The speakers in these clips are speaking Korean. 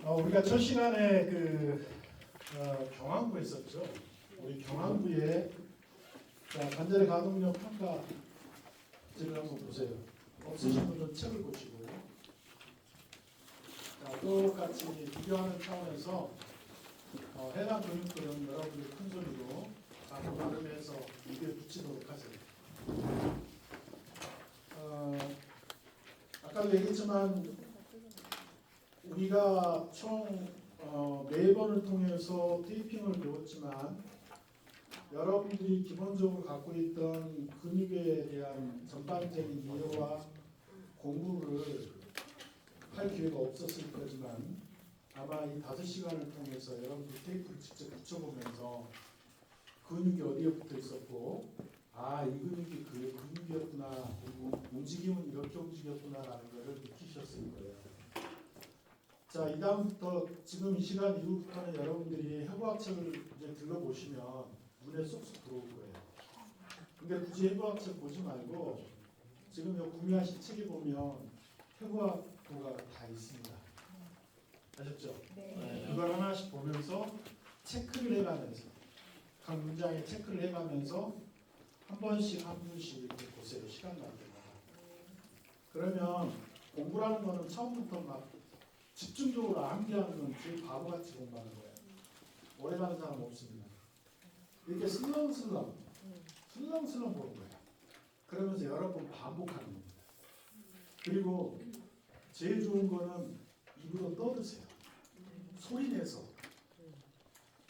우리가 첫 시간에 경항부 했었죠. 우리 경항부에 관절의 가동력 평가를 한번 보세요. 없으신 분은 책을 보시고 똑같이 비교하는 차원에서 해당 근육들은 여러분들 큰 소리로 자꾸 발음해서 입에 붙이도록 하세요. 아까도 얘기했지만 우리가 총 4번을 통해서 테이핑을 배웠지만 여러분들이 기본적으로 갖고 있던 근육에 대한 전반적인 이해와 공부를 할 기회가 없었을 거지만 아마 이 5시간을 통해서 여러분들 테이프를 직접 붙여보면서 근육이 어디에 붙어 있었고 이 근육이 그 근육이었구나, 그리고 움직임은 이렇게 움직였구나라는 것을 느끼셨을 거예요. 자, 이 다음부터 지금 이 시간 이후부터는 여러분들이 해부학책을 이제 들러보시면 눈에 쏙쏙 들어올 거예요. 근데 굳이 해부학책 보지 말고 지금 요 구매하신 책에 보면 해부학도가 다 있습니다. 아셨죠? 네. 그걸 하나씩 보면서 체크를 해가면서 각 문장에 체크를 해가면서 한 번씩 이렇게 보세요. 시간 날 때마다. 그러면 공부라는 거는 처음부터 막 집중적으로 암기하는 건 제일 바보같이 공부하는 거예요. 오래 가는 사람 없습니다. 이렇게 슬렁슬렁 보는 거예요. 그러면서 여러 번 반복하는 겁니다. 그리고 제일 좋은 거는 입으로 떠드세요. 소리 내서.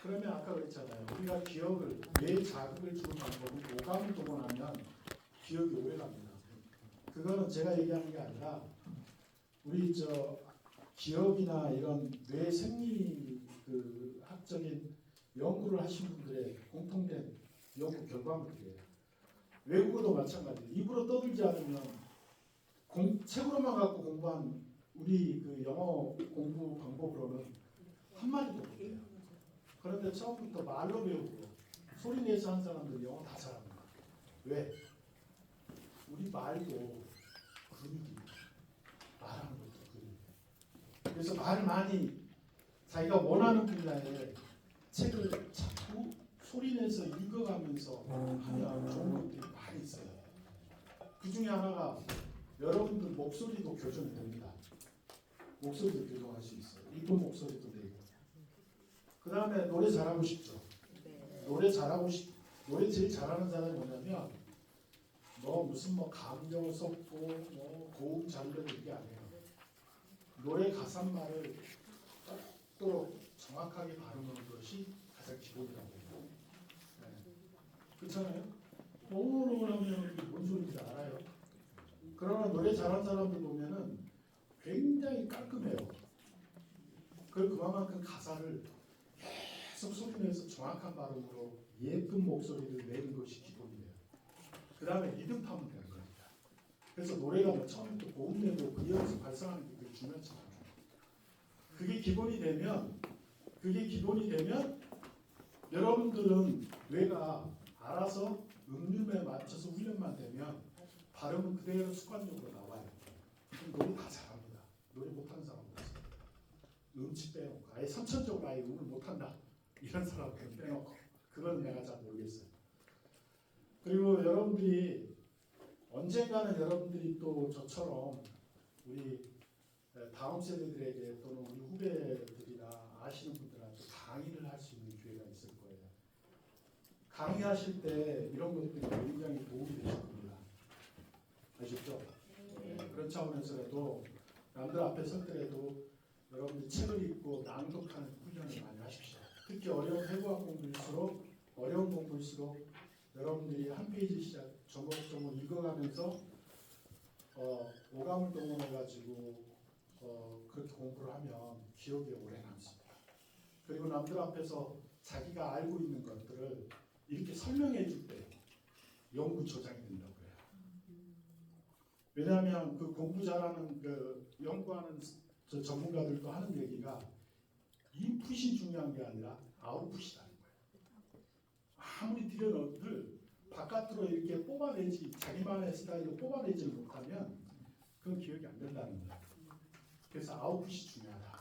그러면 아까 그랬잖아요. 우리가 기억을, 뇌 자극을 주는 방법은 오감을 동원하면 기억이 오래갑니다. 그거는 제가 얘기하는 게 아니라 우리 기억이나 이런 뇌 생리 학적인 연구를 하신 분들의 공통된 연구 결과물이에요. 외국어도 마찬가지예요. 입으로 떠들지 않으면 책으로만 갖고 공부한 우리 영어 공부 방법으로는 한마디도 못해요. 그런데 처음부터 말로 배우고 소리 내서 한 사람들 영어 다 잘합니다. 왜? 우리 말도 근육입니다. 말하는 것도 근육. 그래서 말을 많이 자기가 원하는 분야에 책을 자꾸 소리내서 읽어가면서 하면 좋은 것들이 많이 있어요. 그 중에 하나가 여러분들 목소리도 교정이 됩니다. 목소리도 교정할 수 있어요. 이쁜 목소리도 내고. 그 다음에 노래 잘하고 싶죠. 노래 제일 잘하는 사람이 뭐냐면 무슨 감정을 섞고 고음 장르를 이게 아니에요. 노래 가사말을 또 정확하게 발음하는 것이 가장 기본이라고 해요. 네. 그렇잖아요? 오늘 하면 뭔 소리인지 알아요. 그러나 노래 잘하는 사람들 보면은 굉장히 깔끔해요. 그만큼 가사를 계속 소리내서 정확한 발음으로 예쁜 목소리를 내는 것이 기본이에요. 그 다음에 리듬 타면 되는 겁니다. 그래서 노래가 처음부터 고음내고 그 이어서 발성하는 게 되게 중요하잖아요. 그게 기본이 되면 여러분들은 뇌가 알아서 음률에 맞춰서 훈련만 되면 발음은 그대로 습관적으로 나와요. 그럼 노래 다 잘합니다. 노래 못하는 사람 없어요. 음치 빼놓고 아예 선천적으로 아예 음을 못한다 이런 사람들은 빼놓고 그건 내가 잘 모르겠어요. 그리고 여러분들이 언젠가는 여러분들이 또 저처럼 우리 다음 세대들에게 또는 우리 후배들이나 아시는 분들한테 강의를 할 수 있는 기회가 있을 거예요. 강의하실 때 이런 것들이 굉장히 도움이 되실 겁니다. 아시죠? 그런 차원에서라도 남들 앞에 설 때라도 여러분들이 책을 읽고 낭독하는 훈련을 많이 하십시오. 특히 어려운 해부학 공부일수록 여러분들이 한 페이지 시작 조목조목 읽어가면서 오감을 동원해가지고 그렇게 공부를 하면 기억에 오래 남습니다. 그리고 남들 앞에서 자기가 알고 있는 것들을 이렇게 설명해 줄 때 연구 조작이 된다고 해요. 왜냐하면 그 공부 잘하는 연구하는 전문가들도 하는 얘기가 인풋이 중요한 게 아니라 아웃풋이라는 거예요. 아무리 들여넣어도 바깥으로 이렇게 뽑아내지 자기만의 스타일로 뽑아내지 못하면 그건 기억이 안 된다는 거예요. 그래서 아웃풋이 중요하다.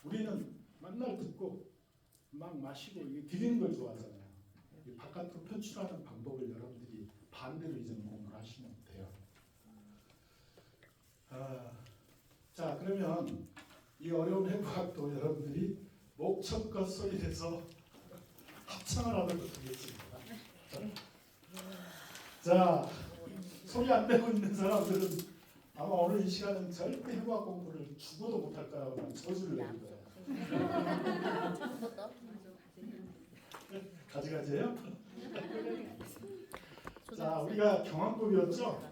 우리는 맨날 듣고 막 마시고 이게 드리는 걸 좋아하잖아요. 이 바깥으로 표출하는 방법을 여러분들이 반대로 이제는 공부를 하시면 돼요. 자, 그러면 이 어려운 해부학도 여러분들이 목청껏 소리내서 합창을 하도록 하겠습니다. 자, 소리 안 내고 있는 사람들은 아마 오늘 이 시간은 절대 해부학 공부를 죽어도 못할 거라고 난 저주를 내는 거예요. 가지가지예요? 자, 우리가 경항부였죠?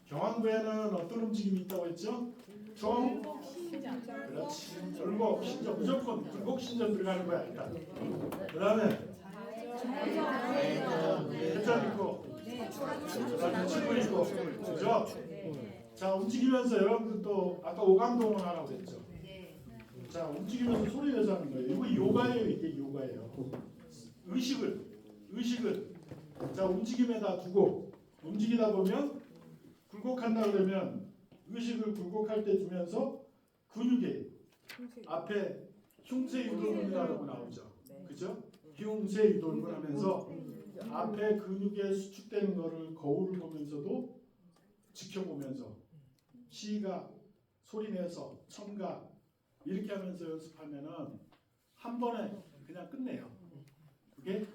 경항부에는 어떤 움직임이 있다고 했죠? 그렇지. 절곡, 신전, 무조건 굴곡 신전 들어가는 거야 일단. 그 다음에 회전 있고, 그 다음에 칠분 있고, 그죠? 자, 움직이면서 여러분들 또 아까 오감동을 하라고 했죠? 자, 움직이면서 소리 내자는 거예요. 이거 요가예요. 이게 요가예요. 의식을 자, 움직임에다 두고 움직이다 보면 굴곡한다 그러면 의식을 굴곡할 때 두면서 근육에 앞에 흉쇄유돌근이라고 나오죠. 그죠? 흉쇄유돌근 하면서 앞에 근육에 수축되는 거를 거울을 보면서도 지켜보면서 시각, 소리내서 청각 이렇게 하면서 연습하면은 한 번에 그냥 끝내요. 그게?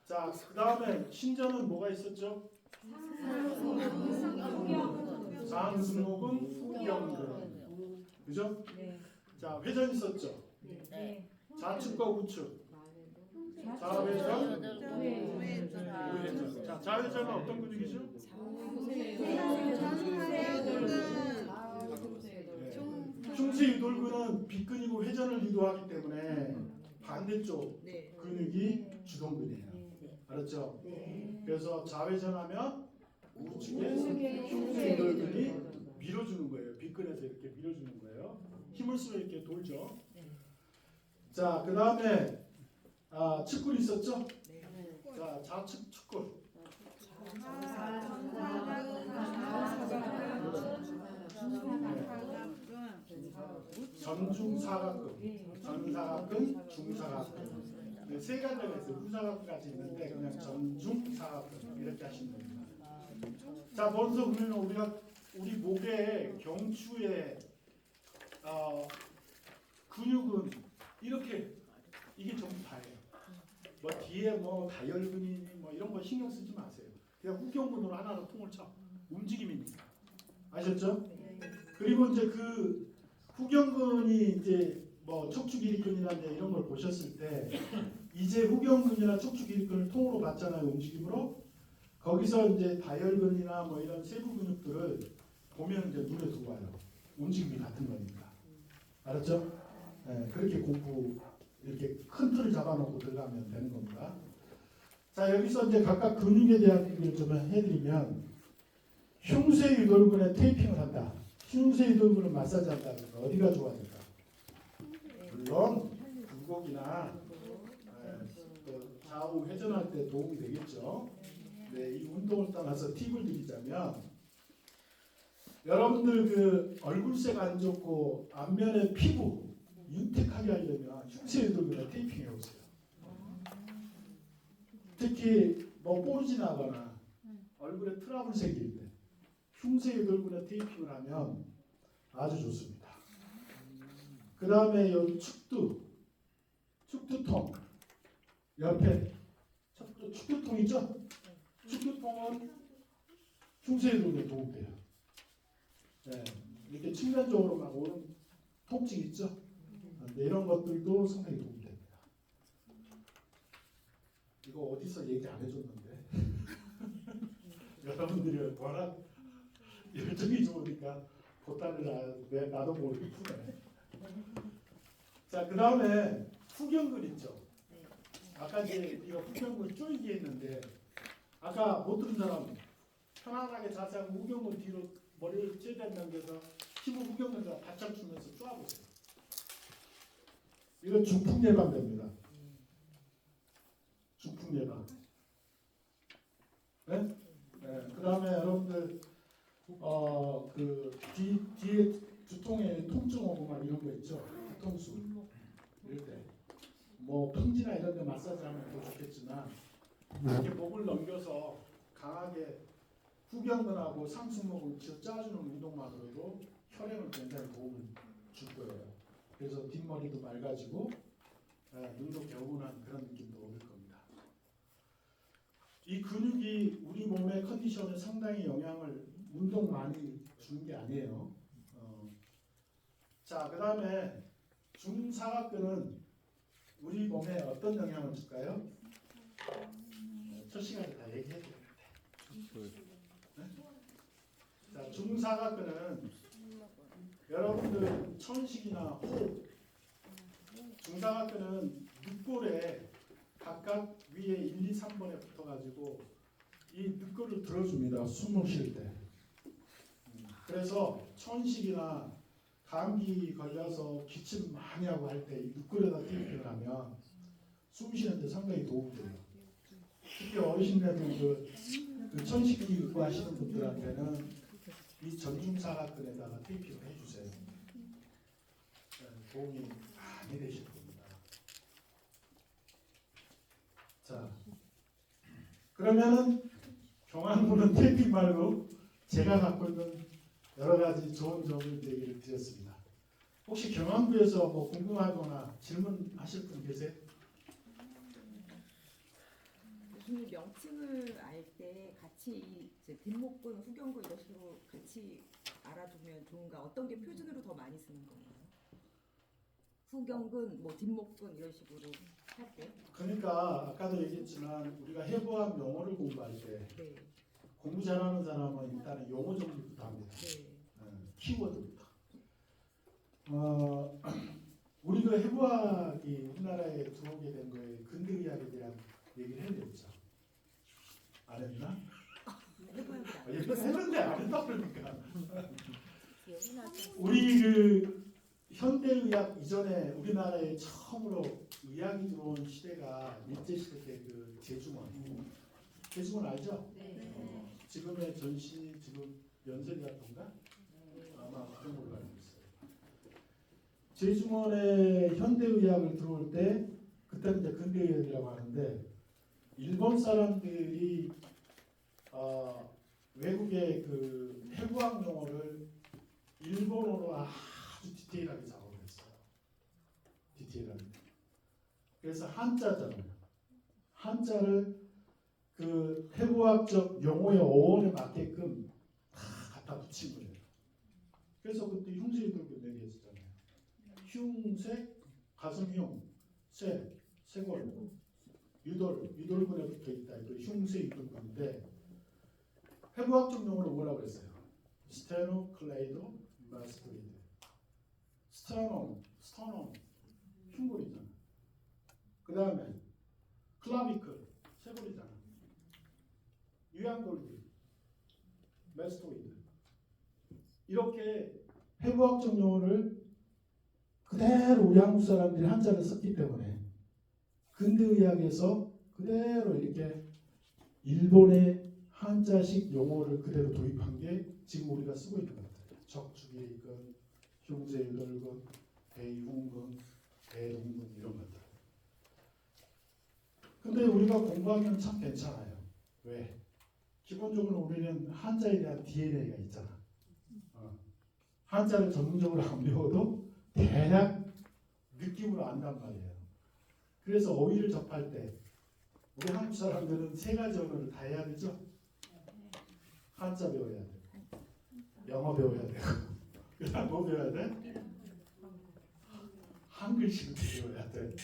자, 그 다음에 신전은 뭐가 있었죠? 상승호근, 후경근. 그죠? 자, 회전 있었죠? 좌측과 우측. 좌회전, 우회전. 자, 좌회전은 어떤 근육이죠? 흉쇄유돌근은 빗근이고 회전을 유도하기 때문에 반대쪽 근육이 주동근이에요. 알았죠? 그래서 좌회전하면 우측에 흉쇄유돌근이 밀어주는 거예요. 빗근에서 이렇게 밀어주는 거예요. 힘을 쓰면 이렇게 돌죠. 자, 그 다음에 측근 있었죠? 자, 좌측 측근. 전중사각근, 전사각근, 중사각근. 네, 세 가지가 있어요. 후사각근까지 있는데 그냥 전중사각근 이렇게 하시면 됩니다. 자, 먼저 그러면 우리 목의 경추에 근육은 이렇게 이게 전부 다예요. 뭐 뒤에 뭐 다혈근이니 뭐 이런 거 신경 쓰지 마세요. 그냥 후경근으로 하나로 통을 쳐. 움직임이니까. 아셨죠? 그리고 이제 그 후경근이 이제 뭐 척추기립근이나 이런 걸 보셨을 때 이제 후경근이나 척추기립근을 통으로 봤잖아요. 움직임으로. 거기서 이제 다혈근이나 뭐 이런 세부 근육들을 보면 이제 눈에 들어와요. 움직임이 같은 거니까. 알았죠? 네, 그렇게 공부 이렇게 큰 틀을 잡아놓고 들어가면 되는 겁니다. 자, 여기서 이제 각각 근육에 대한 얘기를 좀 해드리면 흉쇄유돌근에 테이핑을 한다. 흉쇄유돌근을 마사지한다. 그러니까 어디가 좋아질까? 물론 굴곡이나 좌우 회전할 때 도움이 되겠죠. 네, 이 운동을 떠나서 팁을 드리자면 여러분들 그 얼굴색 안 좋고 앞면의 피부 윤택하게 하려면 흉쇄유돌근에 테이핑해 오세요. 특히 뭐 뽀르지 나거나 얼굴에 트러블 생길 때 흉쇄유돌근에 테이핑을 하면 아주 좋습니다. 그 다음에 여기 축두통 옆에 축두통 있죠? 축두통은 흉쇄유돌근에 도움돼요. 네, 이렇게 측면적으로 막 오는 통증 있죠? 네, 이런 것들도 상당히 도움이 됩니다. 이거 어디서 얘기 안 해줬는데 여러분들이 워낙 열정이 좋으니까 곧단을 나도 모르게 푸네. 자, 그 다음에 후경근 있죠? 아까 이제 우리가 후경근 쪼이기 했는데 아까 못 들은 사람 편안하게 자세하고 후경근 뒤로 머리를 최대한 당겨서 힘을 후경근에다 바짝 주면서 쪼아보세요. 이건 중풍 예방됩니다. 중풍 예방. 네? 네. 그 다음에 여러분들 그 뒤에 두통에 통증 오고 막 이런 거 있죠. 뒤통수 이럴 때. 뭐 평지나 이런 데 마사지 하면 더 좋겠지만 이렇게 목을 넘겨서 강하게 후경근하고 상승목을 짜주는 운동만으로도 혈행을 굉장히 도움을 줄 거예요. 그래서 뒷머리도 맑아지고 눈도 개운한 그런 느낌도 얻을 겁니다. 이 근육이 우리 몸의 컨디션에 상당히 영향을 운동 많이 주는 게 아니에요. 자, 그 다음에 중사각근은 우리 몸에 어떤 영향을 줄까요? 첫 시간에 다 얘기해 드렸는데. 네? 자, 중사각근은 여러분들 천식이나 호흡, 중사각근은 늑골에 각각 위에 1, 2, 3번에 붙어가지고 이 늑골을 들어줍니다. 숨을 쉴 때. 그래서 천식이나 감기 걸려서 기침 많이 하고 할 때 이 늑골에다 테이핑을 하면 숨 쉬는데 상당히 도움이 돼요. 특히 어르신들도 그 천식기 요구하시는 분들한테는 이 전중사각근에다가 테이핑을 해주세요. 도움이 많이 되실 겁니다. 자, 그러면은 경환부는 테이핑 말고 제가 갖고 있는 여러 가지 좋은 점을 얘기를 드렸습니다. 혹시 경환부에서 뭐 궁금하거나 질문하실 분 계세요? 그 명칭을 알 때 같이 이제 뒷목근, 후경근 이런 식으로 같이 알아두면 좋은가? 어떤 게 표준으로 더 많이 쓰는 건가요? 후경근, 뭐 뒷목근 이런 식으로 할 때? 그러니까 아까도 얘기했지만 우리가 해부학 용어를 공부할 때 네. 공부 잘하는 사람은 일단은 용어 정리부터 합니다. 네. 키워드부터. 우리 그 해부학이 우리나라에 들어오게 된 거에 근대의학에 대한 얘기를 해야 되겠죠. 안 했나? 했는데 안 했다 그러니까. 우리 그 현대의학 이전에 우리나라에 처음으로 의학이 들어온 시대가 일제시대 때 그 제중원. 제중원 알죠? 네. 지금의 전시 지금 연세대학교인가? 아마 그런 걸로 알고 있어요. 제중원의 현대의학을 들어올 때 그때는 이제 근대의학이라고 하는데 일본 사람들이 외국의 그 해부학 용어를 일본어로 아주 디테일하게 작업을 했어요. 디테일하게. 그래서 한자잖아요. 한자를 그 해부학적 용어의 어원에 맞게끔 다 갖다 붙인 거예요. 그래서 그때 흉쇄유돌근 얘기했었잖아요. 흉쇄, 가슴흉, 쇄골, 유돌근에 붙어 있다. 그 흉쇄유돌근인데 해부학적 용어로 뭐라고 했어요? 스테노클레이도 마스토이드. 스터넘, 흉골이잖아. 그 다음에 클라비클, 쇄골이잖아. 유양골기, 메스토이드. 이렇게 해부학적 용어를 그대로 우리 한국 사람들이 한자를 썼기 때문에 근대의학에서 그대로 이렇게 일본의 한자식 용어를 그대로 도입한 게 지금 우리가 쓰고 있는 것들. 적축이근, 흉쇄유돌근, 대흉근, 대동근 이런 것들. 근데 우리가 공부하면 참 괜찮아요. 왜? 기본적으로 우리는 한자에 대한 DNA가 있잖아. 한자를 전문적으로 안 배워도 대략 느낌으로 안단 말이에요. 그래서 어휘를 접할 때 우리 한국 사람들은 세 가지 언어를 다 해야 되죠. 한자 배워야 돼. 영어 배워야 되고 그 다음 뭐 배워야 돼? 한글씨도 배워야 돼.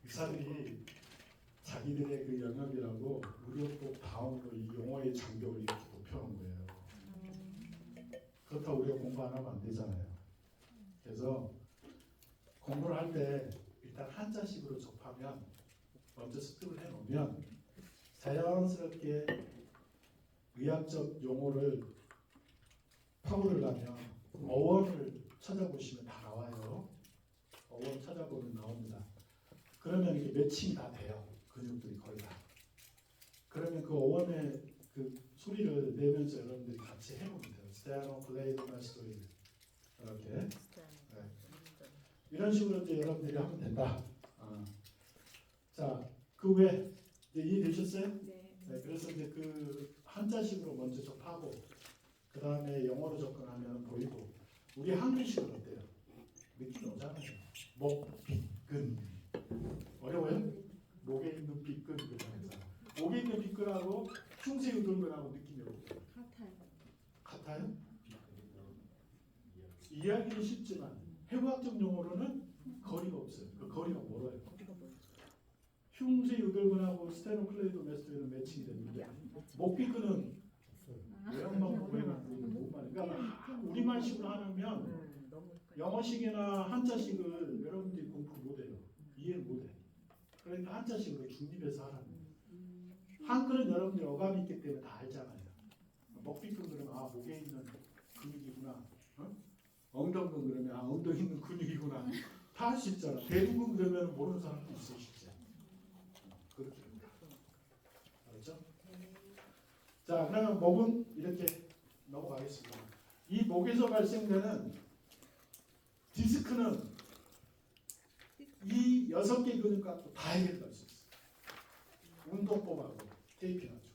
의사들이 자기들의 그 영역이라고 무료법 다음으로 이 용어의 장벽을 이렇게 높여놓은 거예요. 그렇다고 우리가 공부 안 하면 안 되잖아요. 그래서 공부를 할 때 일단 한자식으로 접하면 먼저 습득을 해놓으면 자연스럽게 의학적 용어를 파고들려면 어원을 찾아보시면 다 나와요. 어원 찾아보면 나옵니다. 그러면 이게 매칭이 다 돼요. 근육들이 거의 다. 그러면 그 어원의 그 소리를 내면서 여러분들이 같이 해보면 돼요. 스테아노, 클레이드, 마스토이드. 이런 식으로 이제 여러분들이 하면 된다. 자, 그 외에 이해되셨어요? 네, 그래서 이제 그 한자식으로 먼저 접하고 그 다음에 영어로 접근하면 보이고 우리 한글식은 어때요? 느낌 오잖아요. 목, 빗, 근 어려워요? 목에 있는 빗근 그러면서 목에 있는 빗근하고 흉쇄 유돌근하고 느낌이 어때요? 같아요? 이야기는 쉽지만 해부학적 용어로는 거리가 없어요. 그 거리가 멀어요. 흉쇄 유돌근하고 스테노클레이도 메스토에는 매칭이 되는데 목빗근은 외형만 보이는 못 말해. 그러니까 우리말식으로 하면 영어식이나 한자식을 여러분들이 공부 못해요. 이해를 못해. 그러니까 한자식으로 중립해서 하라는 거예요. 한글은 여러분들이 어감이 있기 때문에 다 알잖아요. 목빗근 그러면 아 목에 있는 근육이구나. 엉덩근 그러면 아 엉덩이 있는 근육이구나. 다 할 수 있잖아. 대부분 그러면 모르는 사람도 있어요. 실제. 그렇게 됩니다. 알았죠? 자, 그러면 목은 이렇게 넘어가겠습니다. 이 목에서 발생되는 디스크는 이 6개 근육 갖고 다 해결할 수 있어요. 운동법하고 테이핑하죠.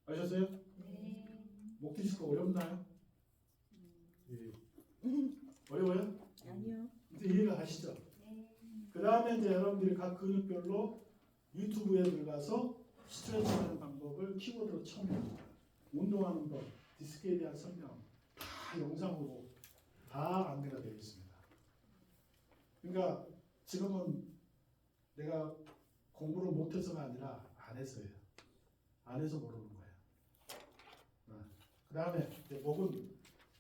아셨어요? 네. 목 디스크 어렵나요? 예. 어려워요? 아니요. 이제 이해가 가시죠? 그 다음에 이제 여러분들이 각 근육별로 유튜브에 들어가서 스트레칭하는 방법을 키워드로 쳐냅니다. 운동하는 법, 디스크에 대한 설명 다 영상으로 다 안내가 되어 있습니다. 그러니까 지금은 내가 공부를 못해서가 아니라 안 해서예요. 안 해서 모르는 거예요. 그 다음에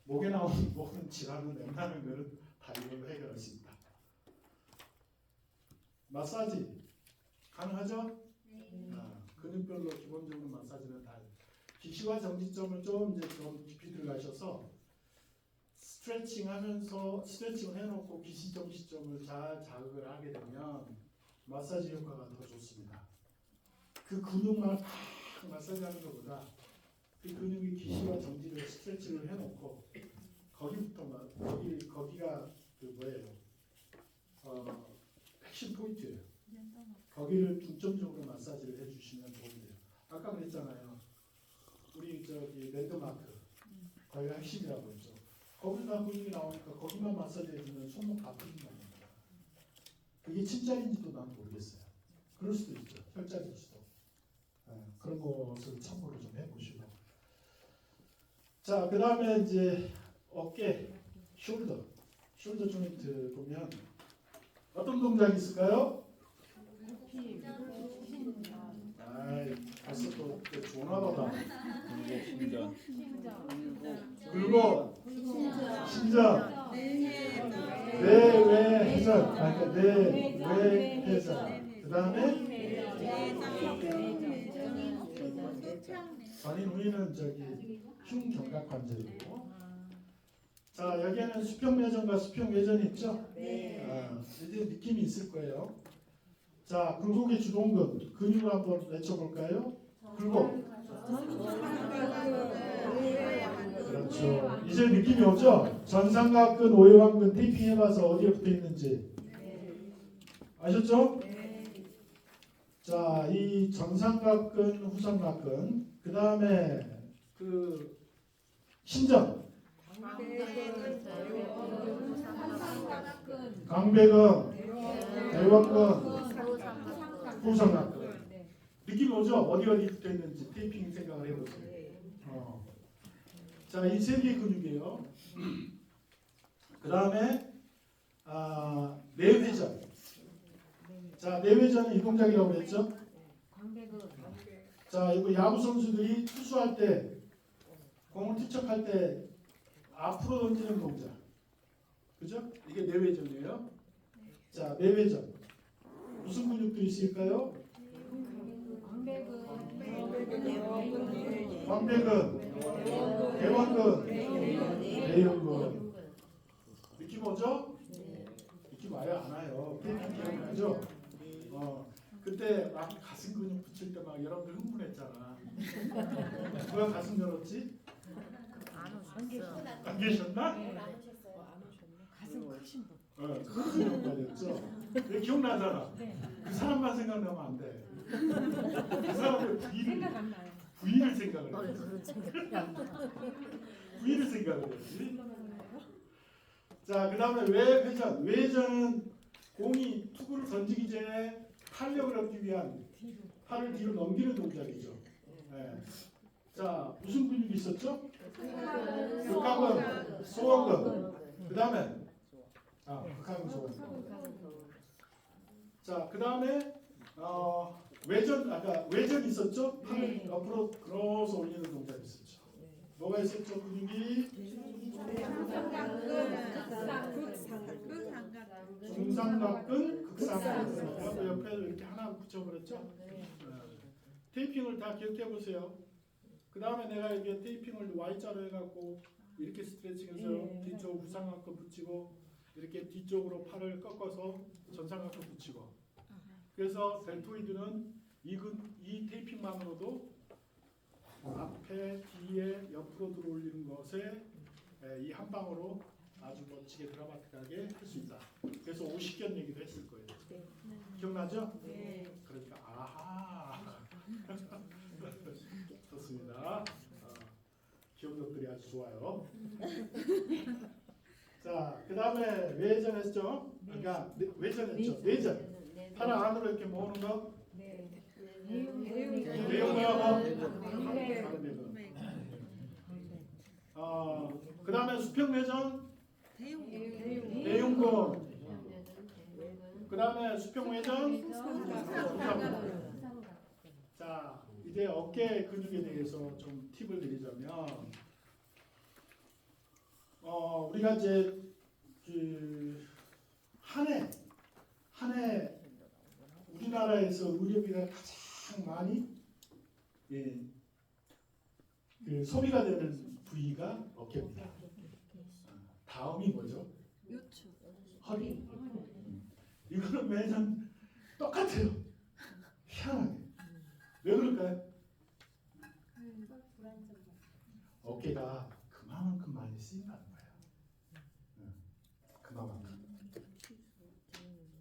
목에 나오는 목은 질환을 낸다는 것은 다 이걸로 해결할 수 있다. 마사지 가능하죠? 근육별로 기본적으로 마사지는 다 기시와 정지점을 좀 깊이 들어가셔서 스트레칭을 해놓고 기시 정지점을 잘 자극을 하게 되면 마사지 효과가 더 좋습니다. 그 근육만 팍 마사지하는 것보다 그 근육의 기시와 정지를 스트레칭을 해놓고 거기가 그 뭐예요? 핵심 포인트예요. 거기를 중점적으로 마사지를 해주시면 도움이 돼요. 아까 그랬잖아요. 우리 저기 랜드마크 거기가 핵심이라고 했죠. 거기서 근육이 나오니까 거기만 마사지 해주면 손목 다 풀린다는 거예요. 그게 침자리인지도 난 모르겠어요. 그럴 수도 있죠. 혈자리일 수도. 그런 것을 참고로 좀 해보시고. 자, 그 다음에 이제 어깨, 숄더 조인트 보면 어떤 동작이 있을까요? 벌써 또 조나보다 굴곡, 신전, 내외회전, 내외회전. 그 다음에 전인 후위는 저기 흉경각관절이고. 자, 여기에는 수평내전과 수평외전이 있죠? 이제 느낌이 있을 거예요. 자, 굴곡의 주동근 근육을 한번 외쳐볼까요? 굴곡. 그렇죠. 이제 느낌이 오죠? 전삼각근, 오해왕근 테이핑 해봐서 어디에 붙어 있는지 아셨죠? 자, 이 전삼각근, 후삼각근, 그 다음에 그 신전, 강배근, 대왕근, 후삼각근. 느낌 오죠? 어디 붙어 있는지 테이핑 생각을 해보세요. 자, 이 세 개 근육이에요. 그 다음에 내회전. 자, 내회전은 이 동작이라고 그랬죠? 자, 이거 야구 선수들이 투수할 때 공을 투척할 때 앞으로 던지는 동작. 그죠? 이게 내회전이에요. 자, 내회전. 무슨 근육들이 있을까요? 광배근, 대왕근, 내형근. 느낌 오죠? 느낌 와요? 안 와요? 테이핑 기억나죠? 그때 막 가슴 근육 붙일 때 막 여러분들 흥분했잖아. 누가 가슴 열었지? 안 계셨나? 가슴 크신 분. 그런 생각까지였죠. 왜 기억나잖아. 그 사람만 생각나면 안 돼. 그 사람의 부위를 생각을 해. 부위를 생각을 해야지. 자, 그 다음에 외회전. 외회전은 공이 투구를 던지기 전에 탄력을 얻기 위한 팔을 뒤로 넘기는 동작이죠. 네. 자, 무슨 근육이 있었죠? 극하근, 소어근. 그 다음에 극하근, 소어근. 자, 그 다음에 외전 있었죠? 팔을 옆으로 끌어서 올리는 동작이 있었죠. 뭐가 있었죠? 근육이 중삼각근, 극삼각근. 그 옆에 이렇게 하나 붙여버렸죠? 테이핑을 다 기억해 보세요. 그 다음에 내가 이게 테이핑을 Y자로 해갖고 이렇게 스트레칭해서 뒤쪽 우삼각근 붙이고 이렇게 뒤쪽으로 팔을 꺾어서 전삼각근 붙이고. 그래서 델토이드는 이 테이핑만으로도 앞에, 뒤에, 옆으로 들어올리는 것에 이 한 방으로 아주 멋지게 드라마틱하게 할 수 있다. 그래서 50견 얘기도 했을 거예요. 네. 기억나죠? 네. 그러니까 아하. 좋습니다. 기억력들이 아주 좋아요. 자, 그 다음에 외전했죠? 그러니까 외전했죠. 내전. 팔 안으로 이렇게 모으는 거. 내용하고 그 다음에 수평외전. 내용근. 그 다음에 수평외전. 자, 이제 어깨 근육에 대해서 좀 팁을 드리자면, 우리가 이제 한 해 우리나라에서 의료비가 가장 많이 그 소비가 되는 부위가 어깨입니다. 다음이 뭐죠? 요추. 허리. 이거는 매년 똑같아요. 희한하게. 왜 그럴까요? 어깨가 그만큼 많이 쓰인다는 거예요. 그만큼.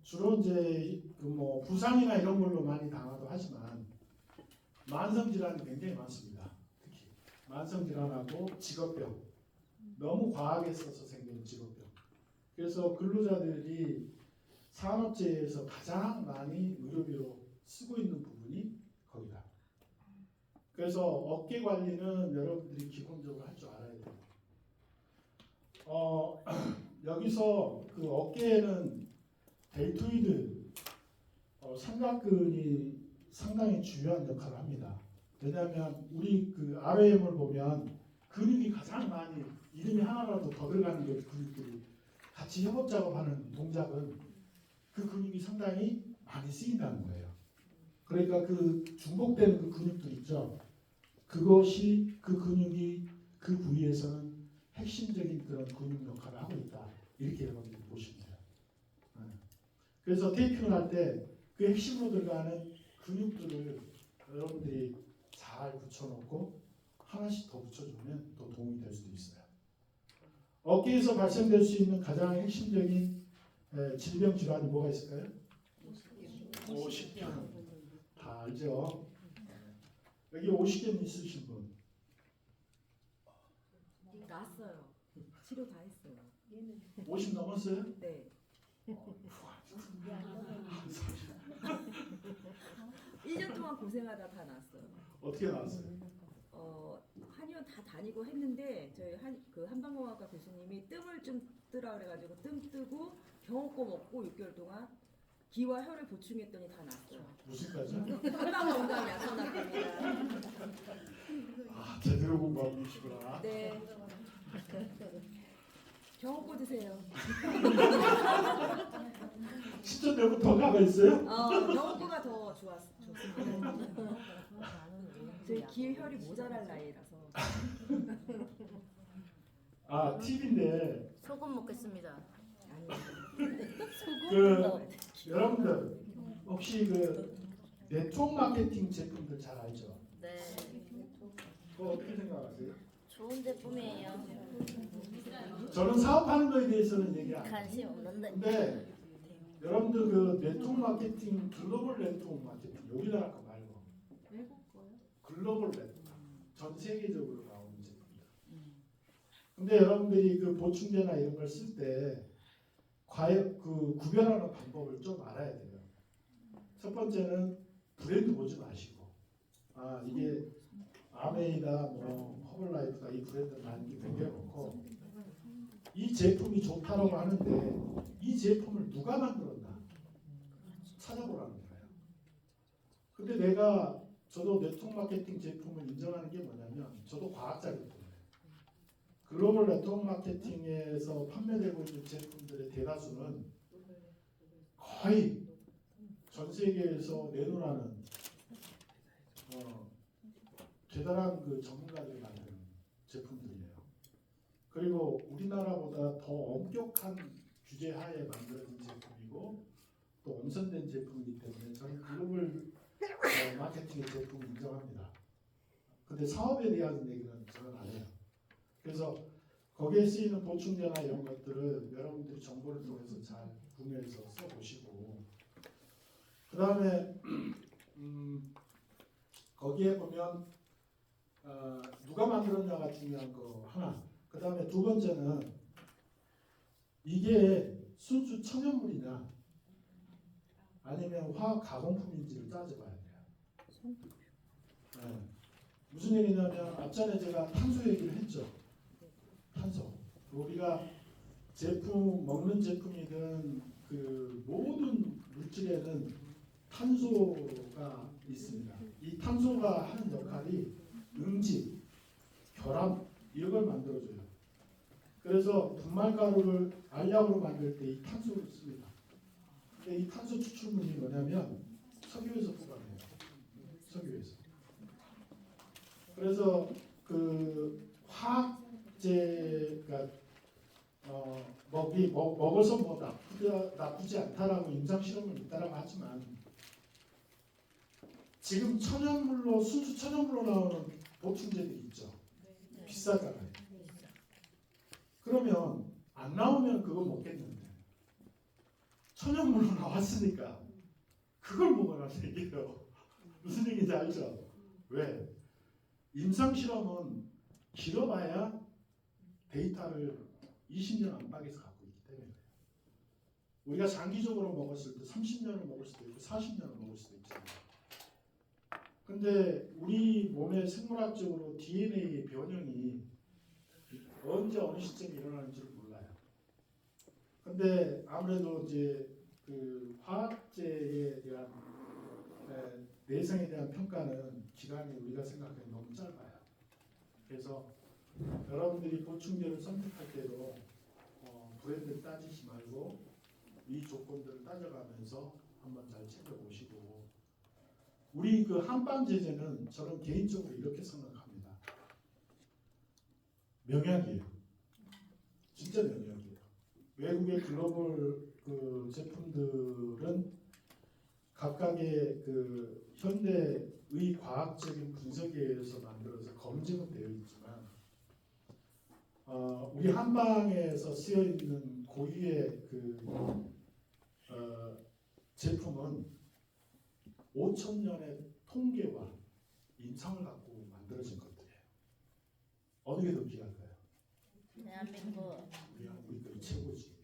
주로 이제 뭐 부상이나 이런 걸로 많이 당하도 하지만 만성 질환이 굉장히 많습니다. 특히 만성 질환하고 직업병, 너무 과하게 써서 생기는 직업병. 그래서 근로자들이 산업재해에서 가장 많이 의료비로 쓰고 있는 부분이 거기다. 그래서 어깨 관리는 여러분들이 기본적으로 할 줄 알아야 돼요. 여기서 그 어깨에는 델토이드 삼각근이 상당히 중요한 역할을 합니다. 왜냐하면 우리 그 RAM을 보면 근육이 가장 많이 이름이 하나라도 더 들어가는 그 근육들이 같이 협업 작업하는 동작은 그 근육이 상당히 많이 쓰인다는 거예요. 그러니까 그 중복되는 그 근육들 있죠. 그것이 그 근육이 그 부위에서는 핵심적인 그런 근육 역할을 하고 있다. 이렇게 여러분들이 보시면 돼요. 그래서 테이핑을 할 때 그 핵심으로 들어가는 근육들을 여러분들이 잘 붙여놓고 하나씩 더 붙여주면 또 도움이 될 수도 있어요. 어깨에서 발생될 수 있는 가장 핵심적인 질병 질환이 뭐가 있을까요? 오십견. 다 알죠? 여기 오십견 있으신 분? 났어요. 치료 다 했어요. 50 넘었어요? 네. 1년 동안 고생하다 다 났어요. 어떻게 나왔어요? 한의원 다 다니고 했는데 저희 한방공학과 교수님이 뜸을 좀 뜨라 그래가지고 뜸 뜨고 병원거 먹고 6개월 동안 기와 혈을 보충했더니 다 났어요. 무슨 까지? 한방건강 약선학입니다. 아, 제대로 공부하고 계시구나. 네. 병원거 드세요. 진짜 내부터 가가 있어요? 병원거가 더 좋습니다. 저희 기의 혈이 모자랄 나이라서. 아, 팁인데 소금 먹겠습니다. 여러분들 혹시 그 네트워크 마케팅 제품들 잘 알죠? 네. 그거 어떻게 생각하세요? 좋은 제품이에요. 저는 사업하는 거에 대해서는 얘기 안 해요. 관심 없는데. 근데 여러분들 그 네트워크 마케팅, 글로벌 네트워크 마케팅, 우리나라 거 말고 외국 거요? 글로벌 네트워크, 전 세계적으로 나오는 제품들. 근데 여러분들이 그 보충제나 이런 걸 쓸 때 과연 그 구별하는 방법을 좀 알아야 돼요. 첫 번째는 브랜드 보지 마시고, 아 이게 아메이다, 뭐 허블라이프다, 이 브랜드 난 남겨놓고 이 제품이 좋다라고 하는데 이 제품을 누가 만들었나 찾아보라는 거예요. 근데 저도 네트워크 마케팅 제품을 인정하는 게 뭐냐면, 저도 과학자이기 때문에 글로벌 네트워크 마케팅에서 판매되고 있는 제품들의 대다수는 거의 전 세계에서 내놓으라는 대단한 그 전문가들이 만든 제품들이에요. 그리고 우리나라보다 더 엄격한 규제 하에 만들어진 제품이고 또 엄선된 제품이기 때문에 저는 글로벌 마케팅의 제품을 인정합니다. 근데 사업에 대한 얘기는 저는 안 해요. 그래서 거기에 쓰이는 보충제나 이런 것들을 여러분들이 정보를 통해서 잘 구매해서 써보시고, 그 다음에 거기에 보면 누가 만들었냐가 중요한 거 하나. 그 다음에 두 번째는 이게 순수 천연물이냐 아니면 화학 가공품인지를 따져봐야 돼요. 네. 무슨 얘기냐면 앞전에 제가 탄소 얘기를 했죠. 탄소. 우리가 제품, 먹는 제품이든 그 모든 물질에는 탄소가 있습니다. 이 탄소가 하는 역할이 응집, 결합 이런 걸 만들어줘요. 그래서 분말가루를 알약으로 만들 때 이 탄소를 씁니다. 근데 이 탄소 추출물이 뭐냐면 석유에서 뽑아내요. 석유에서. 그래서 그 화학제가 먹어서 뭐 나쁘지 않다라고 임상 실험을 있다라고 하지만 지금 천연물로 순수 천연물로 나오는 보충제들이 있죠. 비싸잖아요. 그러면 안 나오면 그거 먹겠는데 천연물로 나왔으니까 그걸 먹으라는 얘기예요. 무슨 얘기인지 알죠? 왜? 임상 실험은 길어봐야 데이터를 20년 안팎에서 갖고 있기 때문에 우리가 장기적으로 먹었을 때 30년을 먹을 수도 있고 40년을 먹을 수도 있잖아요. 근데 우리 몸의 생물학적으로 DNA의 변형이 언제 어느 시점에 일어나는지를 몰라요. 근데 아무래도 이제 그 화학제에 대한 내성에 대한 평가는 기간이 우리가 생각하기엔 너무 짧아요. 그래서 여러분들이 보충제를 선택할 때도 브랜드를 따지지 말고 이 조건들을 따져가면서 한번 잘 챙겨보시고, 우리 그 한방 제제는 저는 개인적으로 이렇게 생각합니다. 명약이에요. 진짜 명약이에요. 외국의 글로벌 그 제품들은 각각의 그 현대의 과학적인 분석에 의해서 만들어서 검증은 되어 있지만 우리 한방에서 쓰여 있는 고유의 그 제품은 5,000년의 통계와 임상을 갖고 만들어진 것들이에요. 어느 게 더 귀할까요? 대한민국. 우리 거 최고지.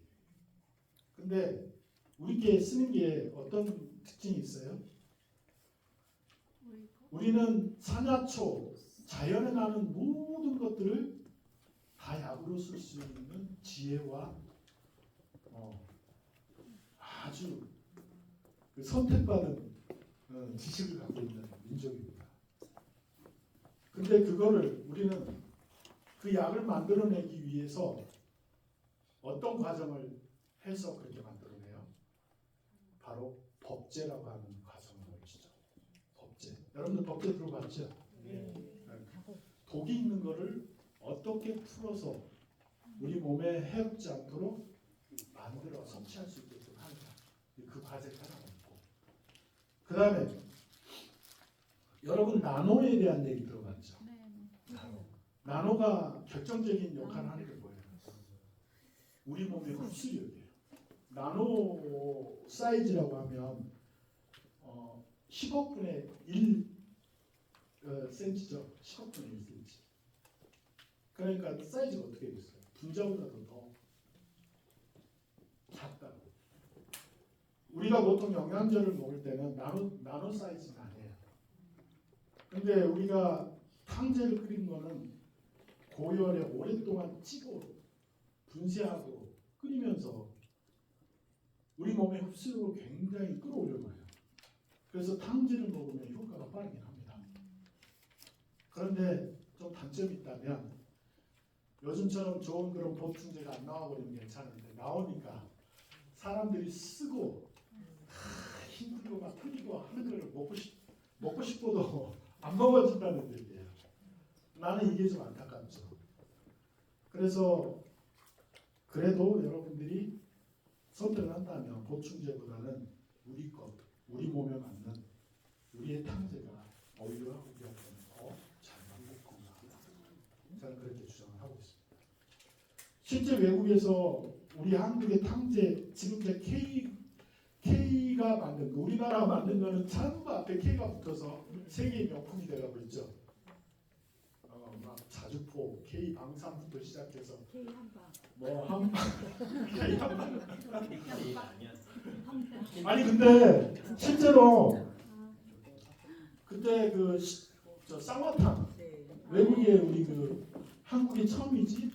근데 우리께 쓰는 게 어떤 특징이 있어요? 우리는 산야초, 자연에 나는 모든 것들을 다 약으로 쓸 수 있는 지혜와 아주 그 선택받은 지식을 갖고 있는 민족입니다. 근데 그거를 우리는 그 약을 만들어내기 위해서 어떤 과정을 해서 그렇게 만들어내요? 바로 법제라고 하는 과정을 거치죠. 법제. 여러분들 법제 들어봤죠? 독이 있는 거를 어떻게 풀어서 우리 몸에 해롭지 않도록 만들어 섭취할 수 있게끔 하느냐. 그 과제가 하나 있고. 그 다음에 여러분 나노에 대한 얘기 들어봤죠? 나노. 나노가 결정적인 역할을 하는 게 뭐예요? 우리 몸의 흡수력이에요. 나노 사이즈라고 하면 10억분의 1 센치죠. 10억분의 1 센치. 그러니까 사이즈가 어떻게 됐어요? 분자보다도 더 작다고. 우리가 보통 영양제를 먹을 때는 나노 사이즈는 아니에요. 근데 우리가 탕제를 끓인 거는 고열에 오랫동안 찌고 분쇄하고 끓이면서 우리 몸의 흡수력을 굉장히 끌어올려 놔요. 그래서 탕제를 먹으면 효과가 빠르긴 합니다. 그런데 좀 단점이 있다면 요즘처럼 좋은 그런 보충제가 안 나와버리면 괜찮은데 나오니까 사람들이 쓰고 힘들고 막 끓이고 하는 걸 먹고 싶어도 안 먹어진다는 얘기예요. 나는 이게 좀 안타깝죠. 그래서 그래도 여러분들이 선택을 한다면 보충제보다는 우리 것, 우리 몸에 맞는 우리의 탕제가 오히려 우리한테는 더 잘 맞는 건강하다. 저는 그렇게 주장을 하고 있습니다. 실제 외국에서 우리 한국의 탕제 지금 이제 K가 만든 거, 우리나라가 만든 거는 전부 앞에 K가 붙어서 세계 명품이 되어가고 있죠. 막 자주포, K 방산부터 시작해서 K 한방. 뭐 한방, K 한방. 아니 근데 실제로 그때 저 쌍화탕 네. 외국에 우리 한국이 처음이지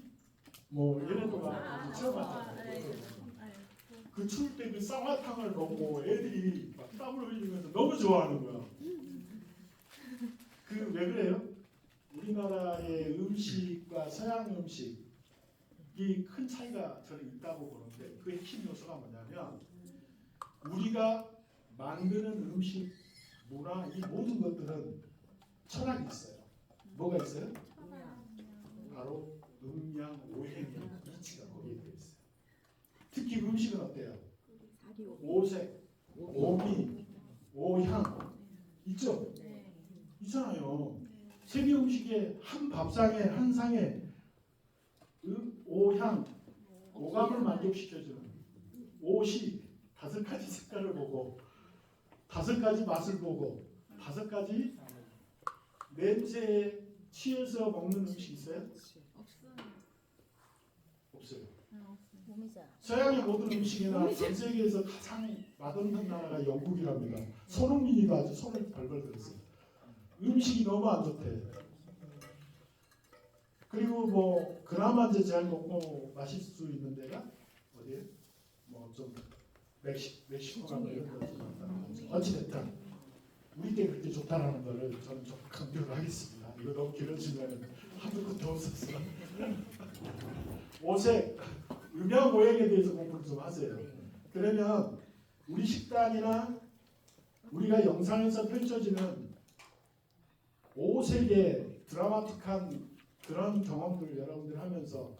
뭐 얘네도가 체험하잖아요. 그 추울 때 그 쌍화탕을 먹고 애들이 막 땀을 흘리면서 너무 좋아하는 거야. 그 왜 그래요? 우리나라의 음식과 서양 음식이 큰 차이가 저는 있다고 보는데 그 핵심 요소가 뭐냐면 우리가 만드는 음식, 문화 이 모든 것들은 철학이 있어요. 뭐가 있어요? 바로 음양 오행의 이치가 거기에 되어 있어요. 특히 음식은 어때요? 오색, 오미, 오향 있죠? 있잖아요. 세계 음식의 한 밥상에 한 상에 오향, 오감을 만족시켜주는 오식, 5가지 색깔을 보고 5가지 맛을 보고 5가지 냄새에 취해서 먹는 음식 있어요? 없어요. 몸이자. 서양의 모든 음식이나 전 세계에서 가장 맛없는 나라가 영국이랍니다. 손흥민이도 아주 손을 벌벌 들었어요. 음식이 너무 안 좋대. 그리고 뭐 그나마 이제 잘 먹고 마실 수 있는 데가 어디에? 뭐 좀 멕시코나 뭐 이런 데 어찌됐든 우리 때 그렇게 좋다라는 거를 저는 좀 강조를 하겠습니다. 이거 너무 길어지면 한두 끝도 없어서 오색, 음양 오행에 대해서 공부를 좀 하세요. 그러면 우리 식단이나 우리가 영상에서 펼쳐지는 오색의 드라마틱한 그런 경험들을 여러분들 하면서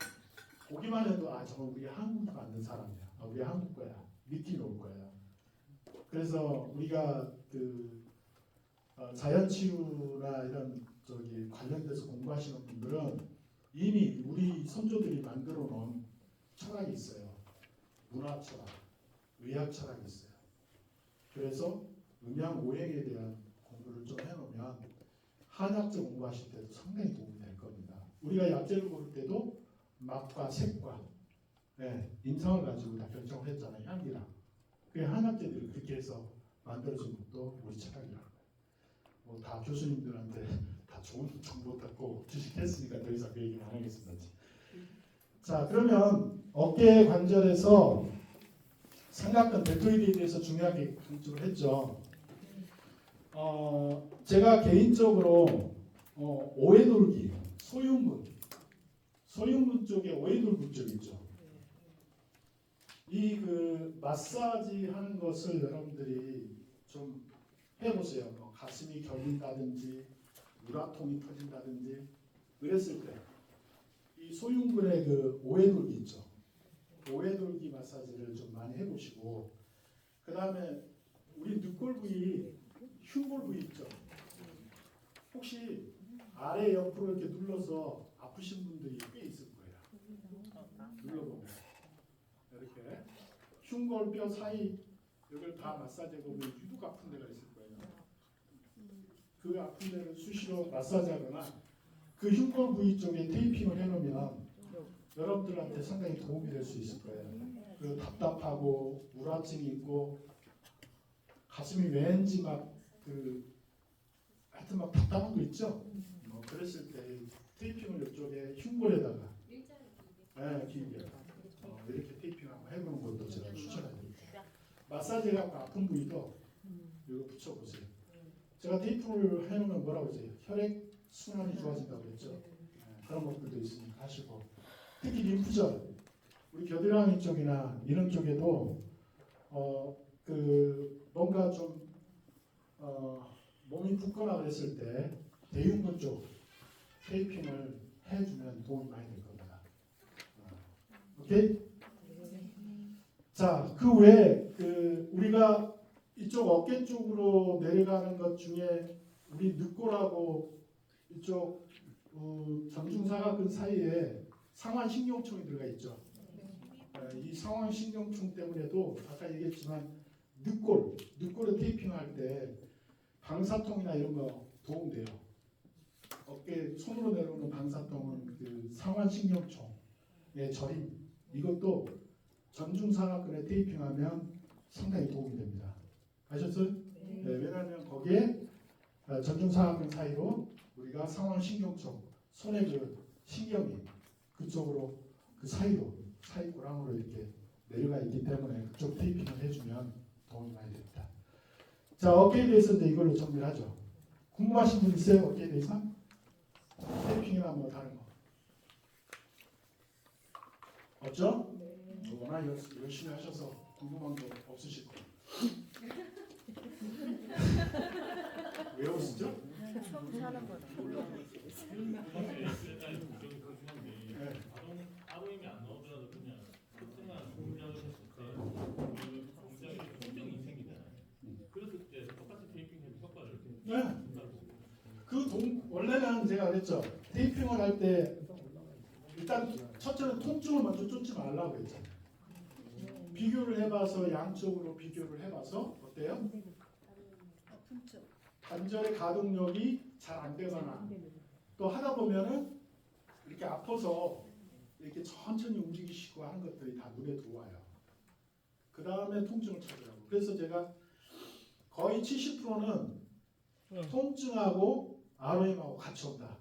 보기만 해도 아 저건 우리 한국 맞는 사람이야. 아, 우리 한국 거야. 느낌이 올 거예요. 그래서 우리가 자연치유나 이런 관련돼서 공부하시는 분들은 이미 우리 선조들이 만들어 놓은 철학이 있어요. 문화 철학, 의학 철학이 있어요. 그래서 음양 오행에 대한 공부를 좀 해놓으면 한약재 공부하실 때도 상당히 도움이 될 겁니다. 우리가 약재를 고를 때도 맛과 색과 인상을 가지고 다 결정을 했잖아요. 향기랑. 그 한약재들이 그렇게 해서 만들어진 것도 우리 철학이라고. 뭐 다 교수님들한테 다 좋은 정보 듣고 주식했으니까 더 이상 그 얘기는 안 하겠습니다. 자, 그러면 어깨 관절에서 삼각근 델토이드에 대해서 중요하게 강조를 했죠. 제가 개인적으로 오해돌기, 소흉근 쪽에 오해돌기 쪽 있죠. 이 마사지 하는 것을 여러분들이 좀 해보세요. 뭐 가슴이 결린다든지 유라통이 터진다든지 그랬을 때 이 소흉근의 오해돌기 있죠. 오해돌기 마사지를 좀 많이 해보시고 그 다음에 우리 늑골 부위, 흉골 부위 있죠. 혹시 아래 옆으로 이렇게 눌러서 아프신 분들이 꽤 있을 거예요. 눌러보면 이렇게 흉골뼈 사이 여기를 다 마사지하고 유독 아픈 데가 있을 거예요. 그 아픈 데를 수시로 마사지하거나 그 흉골 부위 쪽에 테이핑을 해놓으면 여러분들한테 상당히 도움이 될 수 있을 거예요. 그리고 답답하고 우라증이 있고 가슴이 왠지 하여튼 막 답답한 거 있죠? 그랬을 때 테이핑을 이쪽에 흉골에다가 길게 이렇게 테이핑 한번 해보는 것도 제가 추천해드릴게요. 마사지 해갖고 아픈 부위도 이거 붙여보세요. 제가 테이프를 해놓으면 뭐라고 그러세요? 혈액 순환이 좋아진다고 그랬죠? 그런 것들도 있으니까 하시고 특히 림프절 우리 겨드랑이 쪽이나 이런 쪽에도 뭔가 좀 몸이 붓거나 그랬을 때 대흉근 쪽 테이핑을 해주면 도움이 많이 될 겁니다. 오케이? 자, 그 외에 우리가 이쪽 어깨 쪽으로 내려가는 것 중에 우리 늑골하고 이쪽 전중사각근 사이에 상완신경총이 들어가 있죠. 이 상완신경총 때문에도 아까 얘기했지만 늑골에 테이핑할 때 방사통이나 이런 거 도움돼요. 어깨 손으로 내려오는 방사통은 그 상완신경총의 저림 이것도 전중사각근에 테이핑하면 상당히 도움이 됩니다. 아셨어요? 네, 왜냐하면 거기에 전중사각근 사이로 우리가 상완신경총 손의 그 신경이 그쪽으로 그 사이로 사이 고랑으로 이렇게 내려가 있기 때문에 그쪽 테이핑을 해주면 도움이 많이 됩니다. 자, 어깨에 대해서 이제 이걸로 정리를 하죠. 궁금하신 분 있어요? 어깨에 대해서? 테이핑이나 뭐 다른 거 없죠? 워낙 열심히 하셔서 궁금한 거 없으실 거예요. 왜 웃으죠? 처음 사는 거다. 아로임이 안 나오더라도 그냥 특정한 동작을 했을 때 동작에 통증이 생기잖아요. 그랬을 때 똑같이 테이핑 해도 효과를 원래는 제가 그랬죠. 테이핑을 할 때 일단 첫째는 통증을 먼저 쫓지 말라고 했잖아요. 비교를 해봐서 양쪽으로 비교를 해봐서 어때요? 관절의 가동력이 잘 안 되거나 또 하다 보면은 이렇게 아파서 이렇게 천천히 움직이시고 하는 것들이 다 눈에 들어와요. 그 다음에 통증을 찾으라고. 그래서 제가 거의 70%는 통증하고 ROM하고 같이 온다.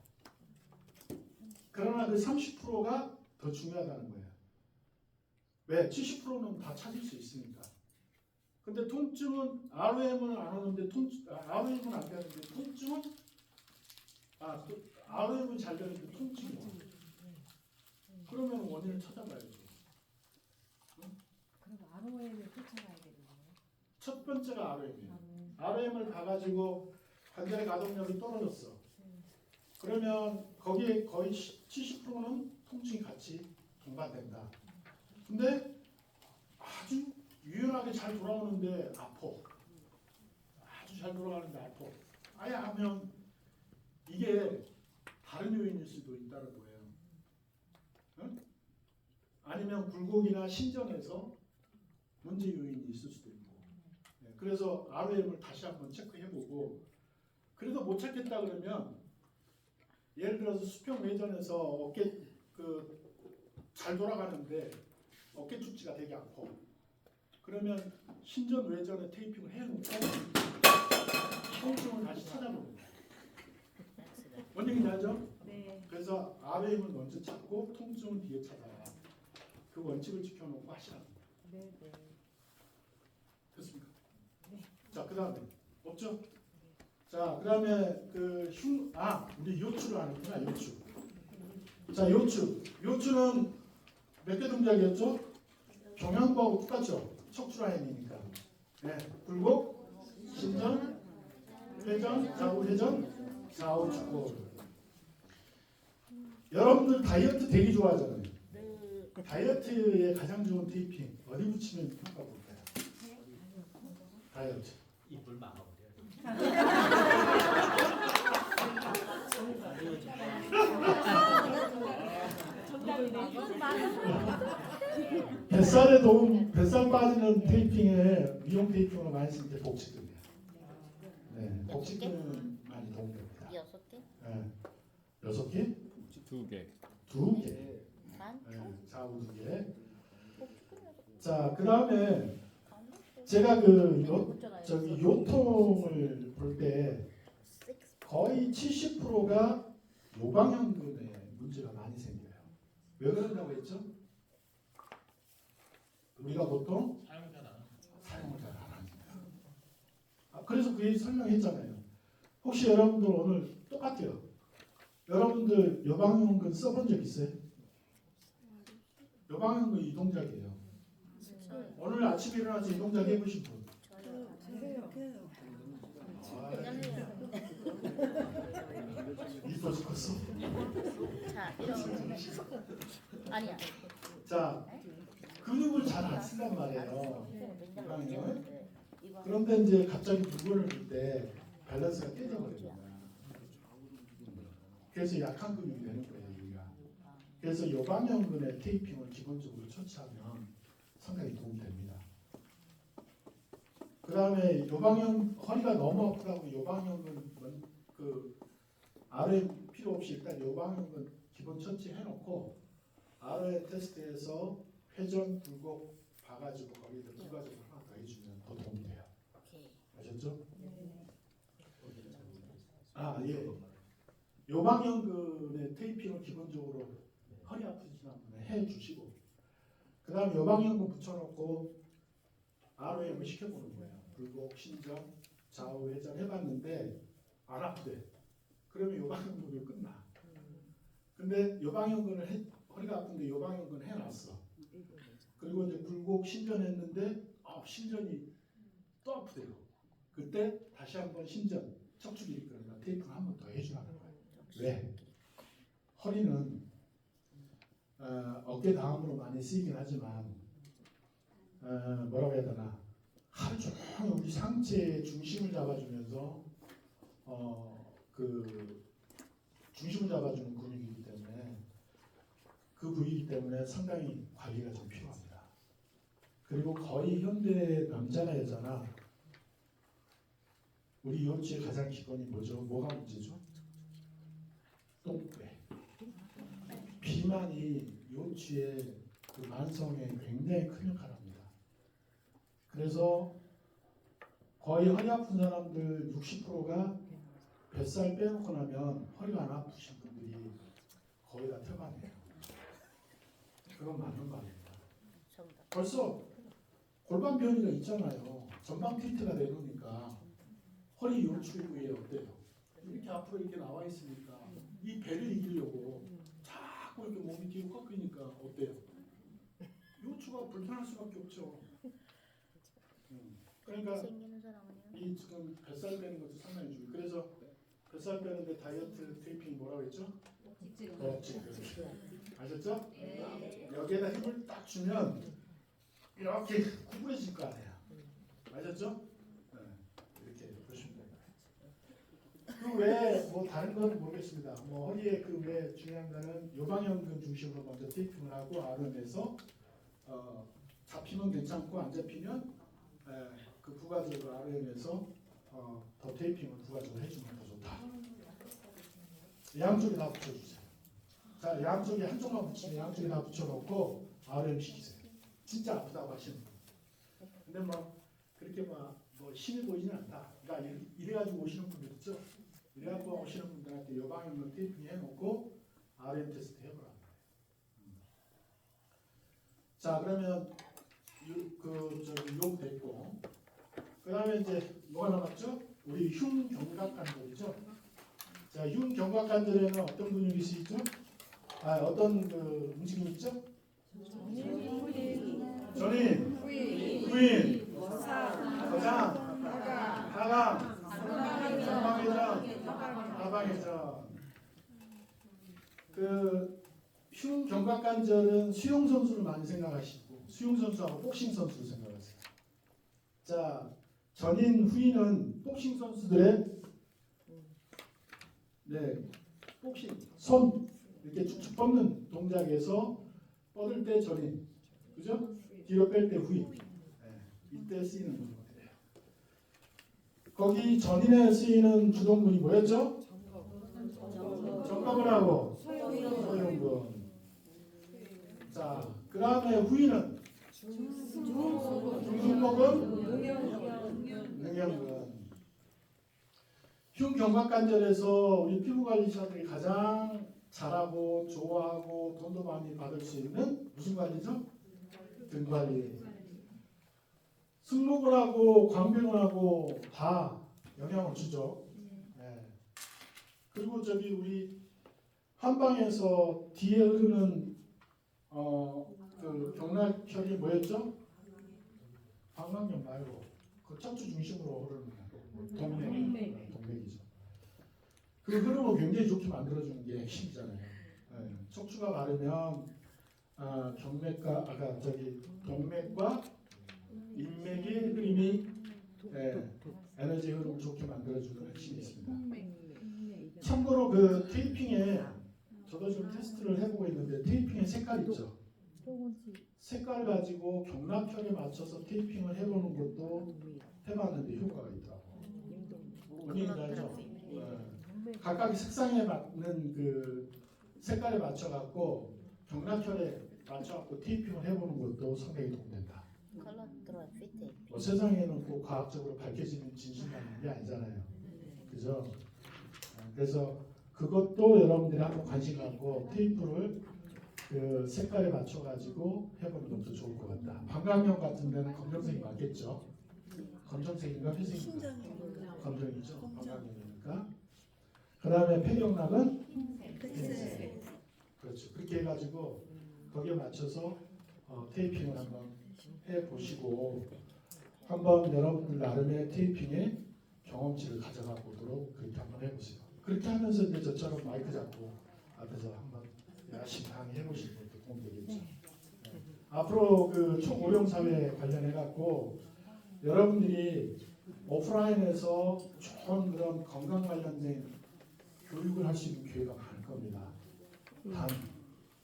그러나 그 30%가 더 중요하다는 거예요. 왜? 70%는 다 찾을 수 있으니까. 근데 통증은 ROM은 안 오는데 ROM은 안 되는데 통증은 ROM은 잘 되는데 통증이 와. 그러면 원인을 찾아봐야죠. 그럼 ROM을 쫓아가야겠네요. 첫 번째가 ROM이에요. ROM을 봐가지고 관절의 가동력이 떨어졌어. 그러면 거기에 거의 70%는 통증이 같이 동반된다. 근데 아주 유연하게 잘 돌아오는데 아파. 아주 잘 돌아가는데 아파. 아예 하면 이게 다른 요인일 수도 있다는 거예요. 응? 아니면 굴곡이나 신전에서 문제 요인이 있을 수도 있고. 네, 그래서 ROM을 다시 한번 체크해보고 그래도 못 찾겠다 그러면 예를 들어서 수평 외전에서 어깨 잘 돌아가는데 어깨 축지가 되게 아파. 그러면 신전 외전에 테이핑을 해놓고 통증을 다시 찾아보는 거예요. 뭔 얘기인지 알죠? 네. 그래서 ROM을 먼저 찾고 통증을 뒤에 찾아라. 그 원칙을 지켜놓고 하시라는 거예요. 네, 네. 됐습니까? 네. 자, 그 다음에 없죠? 자, 그 다음에 우리 요추를 하는구나. 요추. 자, 요추는 몇 개 동작이었죠? 경향부하고 똑같죠? 척추라인이니까. 네, 굴곡, 신전, 회전, 좌우 회전, 좌우 축구. 여러분들 다이어트 되게 좋아하잖아요. 다이어트에 가장 좋은 테이핑 어디 붙이면 효과 볼까요? 다이어트. 입을 막아버려. 뱃살 빠지는 테이핑에 미용 테이핑을 많이 쓰는 게 복직근이에요. 네, 복직근은 많이 도움됩니다. 6개? 네, 6개? 2개. 2개. 만? 네, 좌우 2개. 자, 그 다음에 제가 그 저기 요통을 볼 때 거의 70%가 요방형근에 문제가 많이 생겨요. 왜 그런다고 했죠? 우리가 보통 사용 잘 안 하는 사용을 잘 안 하니까. 그래서 그 얘기 설명했잖아요. 혹시 여러분들 오늘 똑같아요. 여러분들 요방형근 써본 적 있어요? 요방형근 이동작이에요. 오늘 아침에 일어나서 이동작 해보신 분? 이뻐 죽겠어. 자, 이런 아니야. 자, 근육을 잘 안 쓴단 말이에요. 요방형은. 이거 그런데 이제 갑자기 물건을 들 때 밸런스가 깨져버립니다. 그래서 약한 근육이 되는 거예요, 우리가. 그래서 요방형근의 테이핑을 기본적으로 처치하면 상당히 도움됩니다. 그 다음에 요방형 허리가 너무 아프다고 요방형근 그 RM 필요 없이 일단 요방형근 기본 처치해놓고 RM 테스트에서 회전 굴곡 봐가지고 거기다 부가적으로 하나 더 해주면 더 도움이 돼요. 오케이. 아셨죠? 아 예. 요방형근의 테이핑을 기본적으로 허리 아프신 분은 해주시고 그 다음 요방형근 붙여놓고 ROM을 시켜보는 거예요. 굴곡, 신전, 좌우 회전 해봤는데 안 아프대. 그러면 요방형근을 끝나. 근데 요방형근을 허리가 아픈데 요방형근 해놨어. 그리고 이제 굴곡 신전했는데 신전이 또 아프대요. 그때 다시 한번 신전 척추기 그러니까 테이프를 한 번 더 해주라는 거예요. 왜? 허리는 어깨 다음으로 많이 쓰이긴 하지만 뭐라고 해야 되나 하루 종일 우리 상체의 중심을 잡아주면서 그 중심을 잡아주는 근육이기 때문에 그 부위이기 때문에 상당히 관리가 좀 필요합니다. 그리고 거의 현대 남자나 여자나 우리 요치의 가장 기본이 뭐죠? 뭐가 문제죠? 똥배. 비만이 요치의 그 만성에 굉장히 큰 역할을 합니다. 그래서 거의 허리 아픈 사람들 60%가 뱃살 빼놓고 나면 허리가 안 아프신 분들이 거의 다 태반이에요. 그건 맞는 거 아닙니다. 정답. 벌써 골반 변이가 있잖아요. 전방 틸트가 되니까 허리 요추 부위에 어때요? 이렇게 앞으로 이렇게 나와 있으니까 이 배를 이기려고 자꾸 이렇게 몸이 뒤로 꺾이니까 어때요? 요추가 불편할 수밖에 없죠. 그러니까 생기는 사람은요? 이 지금 뱃살 빼는 것도 상당히 중요해요. 그래서 뱃살 빼는데 다이어트 테이핑 뭐라고 했죠? 복직. 아셨죠? 여기에다 힘을 딱 주면 이렇게 구부러질 거 아니에요. 아셨죠? 네. 이렇게 보시면 됩니다. 그 외에 뭐 다른 건 모르겠습니다. 뭐 허리에 그 외에 중요한 거는 요방형근 중심으로 먼저 테이핑을 하고 RM에서 잡히면 괜찮고 안 잡히면 그 부가적으로 RM에서 더 테이핑을 부가적으로 해주면 더 좋다. 양쪽에 다 붙여주세요. 자, 양쪽에 한쪽만 붙이면 양쪽에 다 붙여놓고 RM 시키세요. 진짜 아프다고 하시는 분. 근데 뭐 그렇게 뭐 심해 보이지는 않다. 그러니까 이래가지고 오시는 분들 있죠. 이래가지고 오시는 분들한테 요방형근 테이핑 해놓고 RM 테스트 해보라는 거예요. 자, 그러면 요 됐고, 그 다음에 이제 뭐가 남았죠? 우리 흉경각관절이죠. 자, 흉경각관절에는 어떤 근육이 쓰이죠? 어떤 그 움직임이 있죠? 전인, 후인, 거장, 하강, 전방회전, 하방회전. 그 흉경각관절은 수영 선수를 많이 생각하시고 수영 선수하고 복싱 선수를 생각하세요. 자, 전인 후인은 복싱 선수들의 혹시 손 이렇게 쭉쭉 뻗는 동작에서 뻗을 때 전인, 그죠? 뒤로 뺄 때 후인. 이때 쓰이는 문구들이에요. 거기 전인에 쓰이는 주동문이 뭐였죠? 정법을 하고 소용군. 자, 그 다음에 후인은 중승법은 능형근. 흉경각관절에서 우리 피부관리사들이 가장 잘하고 좋아하고 돈도 많이 받을 수 있는 무슨 관리죠? 등관리. 승모근하고 광배근하고 다 영향을 주죠. 네. 그리고 저기 우리 한방에서 뒤에 흐르는 그 경락혈이 뭐였죠? 방광염 말고 그 척추 중심으로 흐르는 동맥이죠. 그 흐름을 굉장히 좋게 만들어주는 게 핵심이잖아요. 네. 척추가 마르면 경맥과 동맥과 인맥의 흐름이 에너지 흐름을 좋게 만들어주는 핵심이 있습니다. 참고로 그 테이핑에 저도 지금 테스트를 해보고 있는데 테이핑의 색깔 있죠. 색깔 가지고 경락혈에 맞춰서 테이핑을 해보는 것도 해봤는데 효과가 있더라고요. 본인이 알죠? 각각의 색상에 맞는 그 색깔에 맞춰갖고 경락혈에 맞춰갖고 테이핑을 해보는 것도 상당히 도움된다. 뭐 세상에는 꼭 과학적으로 밝혀지는 진실만 있는 게 아니잖아요. 그죠? 그래서 그것도 여러분들이 한번 관심 갖고 테이프를 그 색깔에 맞춰가지고 해보는 것도 좋을 것 같다. 방광염 같은 데는 검정색이 맞겠죠? 검정색인가 회색인가? 검정이죠. 방광염이니까. 그 다음에 폐경락은 흰색. 그렇죠. 그렇게 해가지고 거기에 맞춰서 테이핑을 한번 해보시고 한번 여러분들 나름의 테이핑의 경험치를 가져가 보도록 그렇게 한번 해보세요. 그렇게 하면서 이제 저처럼 마이크 잡고 앞에서 한번 열심히 강의해 보시는 것도 도움이 되겠죠. 앞으로 그 초고령 사회 관련해 갖고 여러분들이 오프라인에서 좋은 그런 건강 관련된 교육을 할 수 있는 기회가 많을 겁니다. 단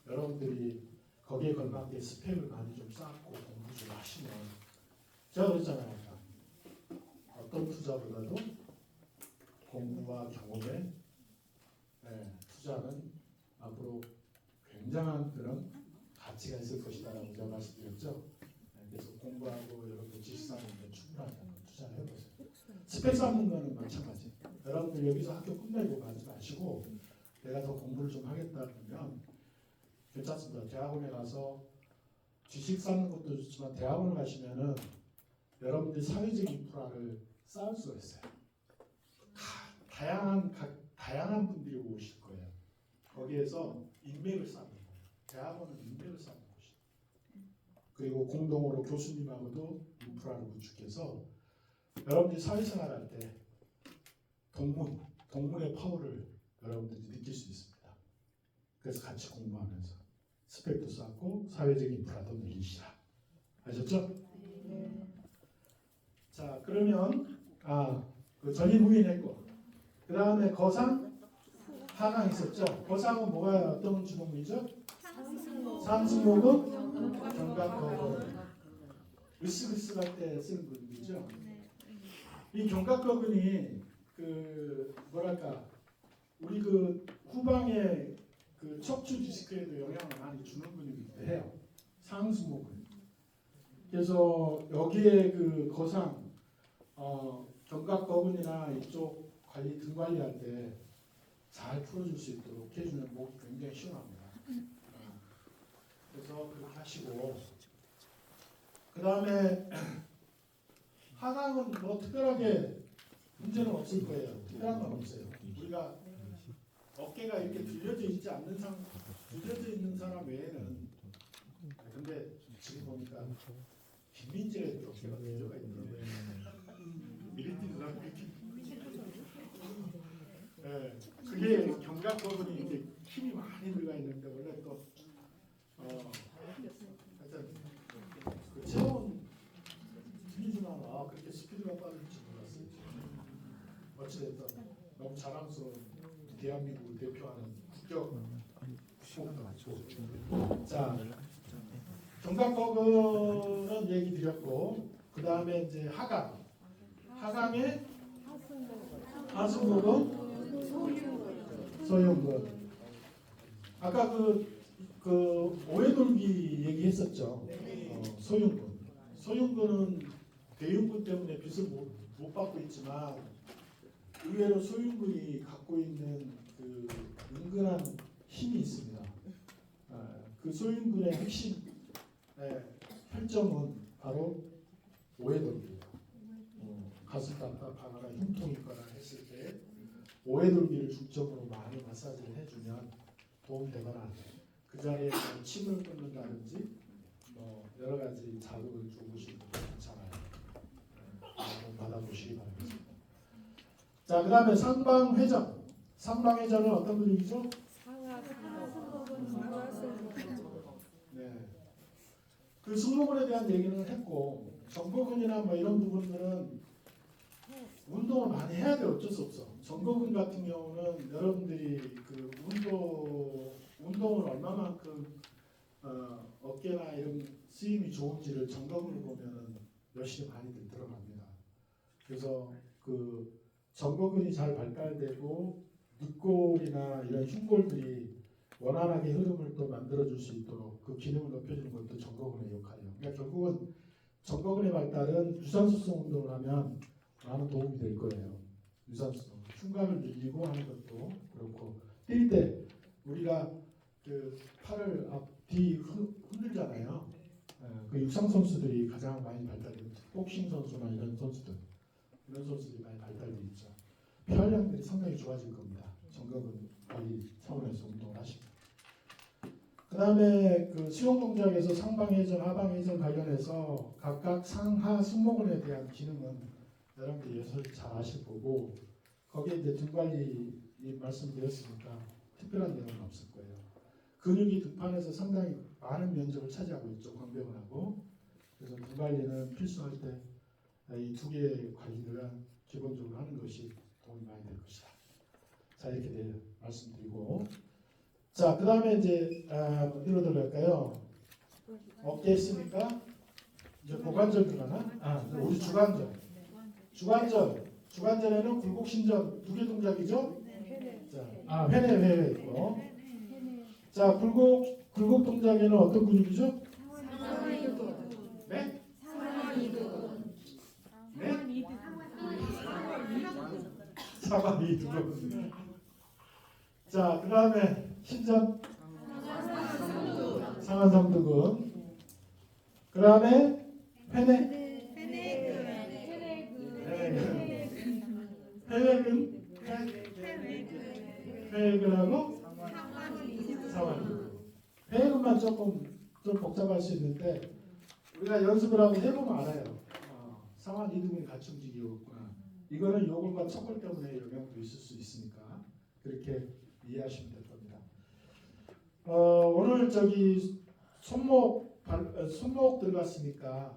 여러분들이 거기에 걸맞게 스펙을 많이 좀 쌓고 공부 좀 하시면 제가 그랬잖아요. 어떤 투자보다도 공부와 경험에 투자는 앞으로 굉장한 그런 가치가 있을 것이다라고 제가 말씀드렸죠. 그래서 공부하고 여러분들 지식 쌓는 데 충분하다는 투자를 해보세요. 스펙 쌓는 거는 마찬가지. 여러분들 여기서 학교 끝내고 가지 마시고 내가 더 공부를 좀 하겠다 그러면 괜찮습니다. 대학원에 가서 지식 쌓는 것도 좋지만 대학원을 가시면은 여러분들 사회적 인프라를 쌓을 수가 있어요. 다양한 분들이 오실 거예요. 거기에서 인맥을 쌓는 거예요. 대학원은 인맥을 쌓는 곳이에요. 그리고 공동으로 교수님하고도 인프라를 구축해서 여러분들이 사회생활할 때 동문의 파워를 여러분들이 느낄 수 있습니다. 그래서 같이 공부하면서 스펙도 쌓고 사회적 인프라도 늘리시라. 아셨죠? 자, 그러면 그 전인 후인 했고 그 다음에 거상 하강 있었죠. 거상은 뭐가 어떤 주동이죠? 상승목은 경각거근. 으쓱으쓱할 때 쓰는 근육이죠. 이 경각거근이 그 뭐랄까 우리 그 후방의 그 척추 디스크에도 영향을 많이 주는 근육이기도 해요. 상승목은. 그래서 여기에 그 거상 경각거근이나 이쪽 관리 등 관리할 때 잘 풀어줄 수 있도록 해주면 목이 굉장히 시원합니다. 그래서 그렇게 하시고 그 다음에 하강은 뭐 특별하게 문제는 없을 거예요. 특별한 건 없어요. 우리가 어깨가 이렇게 들려져 있는 사람 외에는 근데 지금 보니까 김민재가 어깨가 들려가 있더라고요. 미리 뛰는 사람 이렇게 그게 경각거근이 이렇게 힘이 많이 들어가 있는데 원래 또 하여튼 그 체온 틀리지만 그렇게 스피드가 빠를지 몰랐어요. 어찌됐든 너무 자랑스러운 대한민국을 대표하는 국격. 자, 정답법은 얘기 드렸고, 그 다음에 이제 하강의 하승복은 소윤근. 아까 그 오해돌기 얘기했었죠. 소윤근은 대윤근 때문에 빚을 못 받고 있지만 의외로 소윤근이 갖고 있는 그 은근한 힘이 있습니다. 그 소윤근의 핵심 혈점은 바로 오해돌기예요. 가슴 답답하거나 흉통이 있거나 했을 때 오해돌기를 중점으로 많이 마사지를 해주면 도움되거나 그 자리에 침을 끊는다든지 여러 가지 자극을 주무시는 것도 괜찮아요. 한번 받아보시기 바랍니다. 자, 그 다음에 상방회전. 상방회전은 어떤 근육이죠? 네. 그 승모근에 대한 얘기는 했고, 정거근이나 뭐 이런 부분들은 운동을 많이 해야 돼. 어쩔 수 없어. 정거근 같은 경우는 여러분들이 그 운동을 얼마만큼 어깨나 이런 스윙이 좋은지를 정거근을 보면은 열심히 많이들 들어갑니다. 그래서 그 정거근이 잘 발달되고 늑골이나 이런 흉골들이 원활하게 흐름을 또 만들어줄 수 있도록 그 기능을 높여주는 것도 정거근의 역할이에요. 그러니까 결국은 정거근의 발달은 유산소성 운동을 하면 많은 도움이 될 거예요. 유산소 흉곽을 늘리고 하는 것도 그렇고 뛸 때 우리가 그 팔을 앞뒤 흔들잖아요. 그 육상 선수들이 가장 많이 발달돼요. 복싱 선수나 이런 선수들이 많이 발달돼 있죠. 폐활량들이 상당히 좋아질 겁니다. 정거근 관리 차원에서 운동을 하시면. 그 다음에 그 수영 동작에서 상방회전, 하방회전 관련해서 각각 상하 승모근에 대한 기능은 여러분들이 잘 아실 거고 거기에 이제 등 관리 말씀드렸으니까 특별한 내용은 없을 거예요. 근육이 등판에서 상당히 많은 면적을 차지하고 있죠. 광배근하고. 그래서 등 관리는 필수할 때 이 두 개의 관리를 기본적으로 하는 것이 도움이 많이 될 것이다. 자, 이렇게 말씀드리고, 자, 그 다음에 이제 어디로 들어갈까요? 어깨 있으니까 이제 고관절 들어가나? 우리 주관절에는 굴곡신전 두 개 동작이죠? 자, 회내 있고. 자, 굴곡 동작에는 어떤 근육이죠? 네? 네? 상완이두근. 자, 그 다음에 신전 상완삼두근. 그 다음에 회외근하고 상완이두근. 회외근만 좀 복잡할 수 있는데 우리가 연습을 하고 해보면 알아요. 상완이두근이 같이 움직이고 있구나. 이거는 요근과 척골 때문에 영향도 있을 수 있으니까 그렇게 이해하시면 될 겁니다. 오늘 저기 손목 들어갔으니까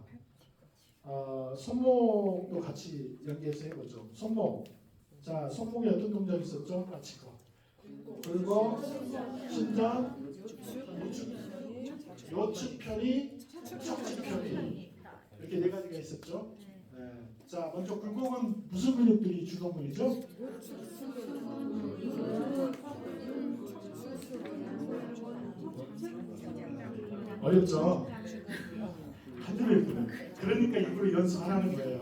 손목도 같이 연계해서 해보죠. 자, 손목에 어떤 동작이 있었죠? 같이 거. 그리고 신전, 요측편이, 척측편이 이렇게 네 가지가 있었죠. 네. 자, 먼저 굴곡은 무슨 근육들이 주동근이죠? 어렵죠? 그러니까 일부러 연습 안 하는 거예요.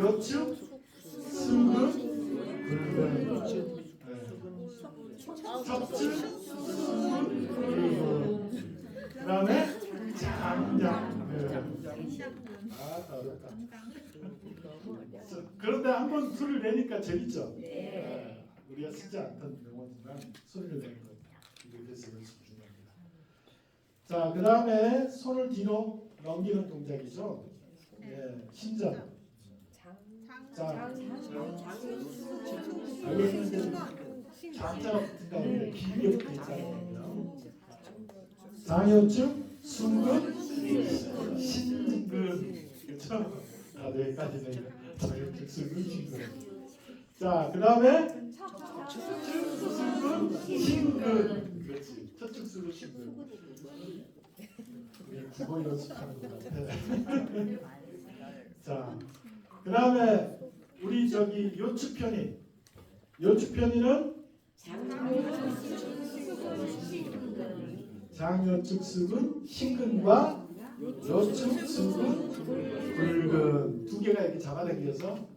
요측, 승근, 굴근, 척측, 승근, 굴근. 그 다음에 장장근. 어렵다. 그런데 한번 소리를 내니까 재밌죠? 우리가 쓰지 않던 용어지만 소리를 내는 것 이게 그래서 연습 중요합니다. 자, 그 다음에 손을 뒤로 넘기는 동작이죠. 신전. 자, 알고 있는데 장자가 붙은다고 해요. 길게 붙어 있잖아요. 장요측, 순근, 신근. 그렇죠? 여기까지는 장요측, 순근, 신근. 자, 그 다음에 척측수근 신근. 그렇지. 척측수근 신근. 국어 연습하는 것 같아. 자, 그 다음에 우리 저기 요축편이는 장요축수근 신근과 요축수근 굵은 두 개가 이렇게 잡아당겨서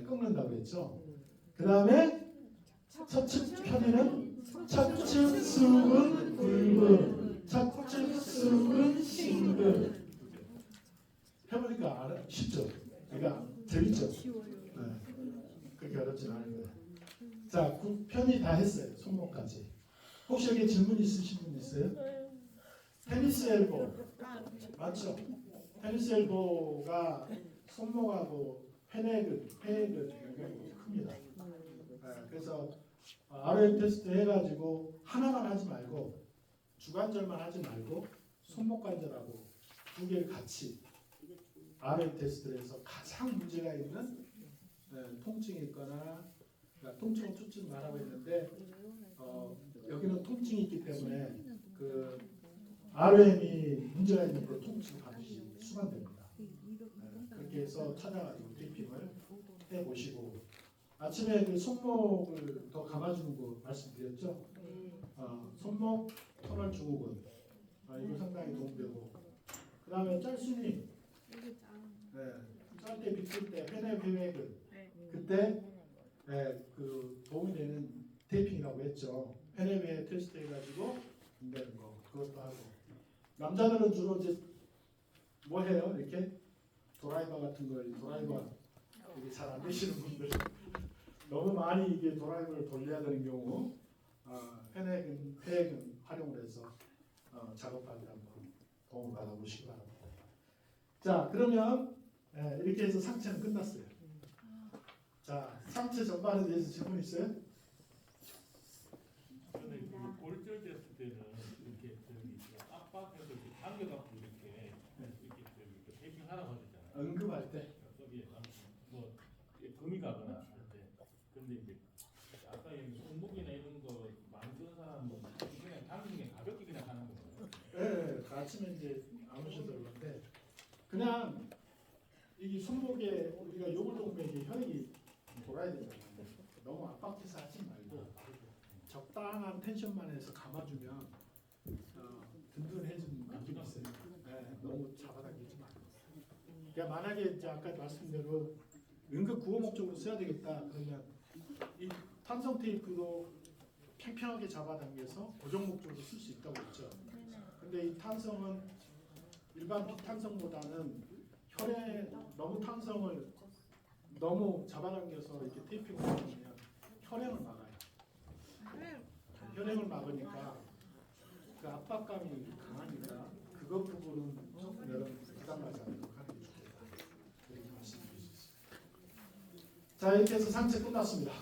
꺾는다고 했죠. 그 다음에 척측편이는 척측수근 굵은 척측수근 신근. 해보니까 쉽죠? 그러니까 재밌죠? 네. 그렇게 어렵진 않은 거예요. 자, 9편이 다 했어요. 손목까지. 혹시 여기 질문 있으신 분 있어요? 테니스 엘보 맞죠? 테니스 엘보가 손목하고 폐액은 연관이 큽니다. 네, 그래서 RM 테스트 해가지고 하나만 하지 말고 주관절만 하지 말고 손목관절하고 두 개를 같이 RM 테스트를 해서 가장 문제가 있는 통증이 있거나 그러니까 통증은 쫓지 말라고 했는데 여기는 통증이 있기 때문에 그 RM이 문제가 있는 그 통증 반드시 수반됩니다. 그렇게 해서 찾아가지고 테이핑을 해보시고 아침에 그 손목을 더 감아주는 거 말씀드렸죠? 손목 터널 증후군 이거 상당히 도움되고 그 다음에 짤순이 짧게 비틀 때 회내회외근 그때 그 도움이 되는 테이핑이라고 했죠. 회내외 테스트 해가지고 된다는 거 그것도 하고 남자들은 주로 이제 뭐 해요? 이렇게 드라이버 같은 거 드라이버 이게 잘 안 되시는 분들 너무 많이 이게 드라이버를 돌려야 되는 경우 회내근 활용을 해서 작업할 때 한번 도움을 받아보시기 바랍니다. 자, 그러면 이렇게 해서 상체는 끝났어요. 자, 상체 전반에 대해서 질문 있어요? 저는 그 골절 됐을 때는 이렇게 저기 압박해서 이렇게 당겨갖고 이렇게 테이핑 하라고 하잖아요. 응급할 때. 거기에 뭐 금이 가거나 할 때. 근데 이제 아까 얘기 손목이나 이런 거 많이 쓰는 사람은 그냥 당기는 게 가볍게 그냥 하는 거예요. 네, 그 아침에 이제 안 오셔서 그런데 그냥 이 손목에 우리가 요골동맥에 혈액이 돌아야 되잖아요. 너무 압박해서 하지 말고 적당한 텐션만 해서 감아주면 든든해지는 느낌이 있어요. 너무 잡아당기지 말고. 그러니까 만약에 이제 아까 말씀대로 응급 구호 목적으로 써야 되겠다 그러면 이 탄성 테이프도 팽팽하게 잡아당겨서 고정 목적으로 쓸 수 있다고 했죠. 근데 이 탄성은 일반 비탄성보다는 혈액 너무 탄성을 너무 잡아당겨서 이렇게 테이핑을 하면 혈행을 막아요. 혈행을 막으니까 그 압박감이 강하니까 그것 부분은 여러분 부담하지 않도록 하는 게 좋겠다. 이렇게 말씀드릴 수 있습니다. 자, 이렇게 해서 상체 끝났습니다.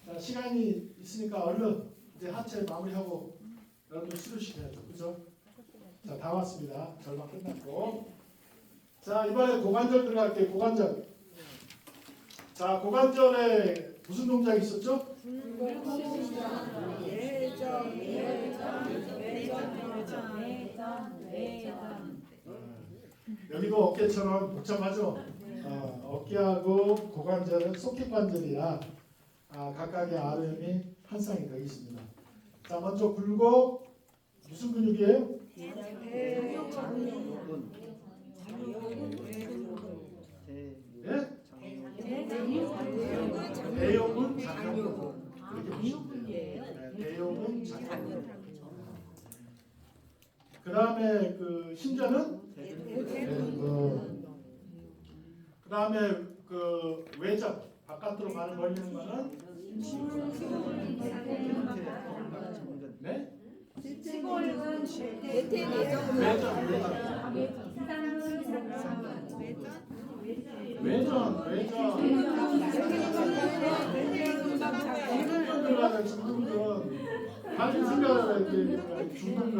자, 시간이 있으니까 얼른 이제 하체 마무리하고 여러분들 수료식 해야죠. 그죠? 자, 다 왔습니다. 절반 끝났고. 자, 이번에 고관절 들어갈게요. 고관절. 자, 고관절에 무슨 동작이 있었죠? 여기도 어깨처럼 복잡하죠? 어깨하고 고관절은 소켓 관절이라 각각의 RM이 한 쌍이 더 있습니다. 자, 먼저 굴곡 무슨 근육이에요? 대요근 장요근 그렇게 보시면 돼요. 대요근 장요근. 그 다음에 그 심전은 대둔근. 그 다음에 그 외전 바깥으로 발을 벌리는 거는 네? 외전 중둔근 다시 생각을 이렇게 중둔근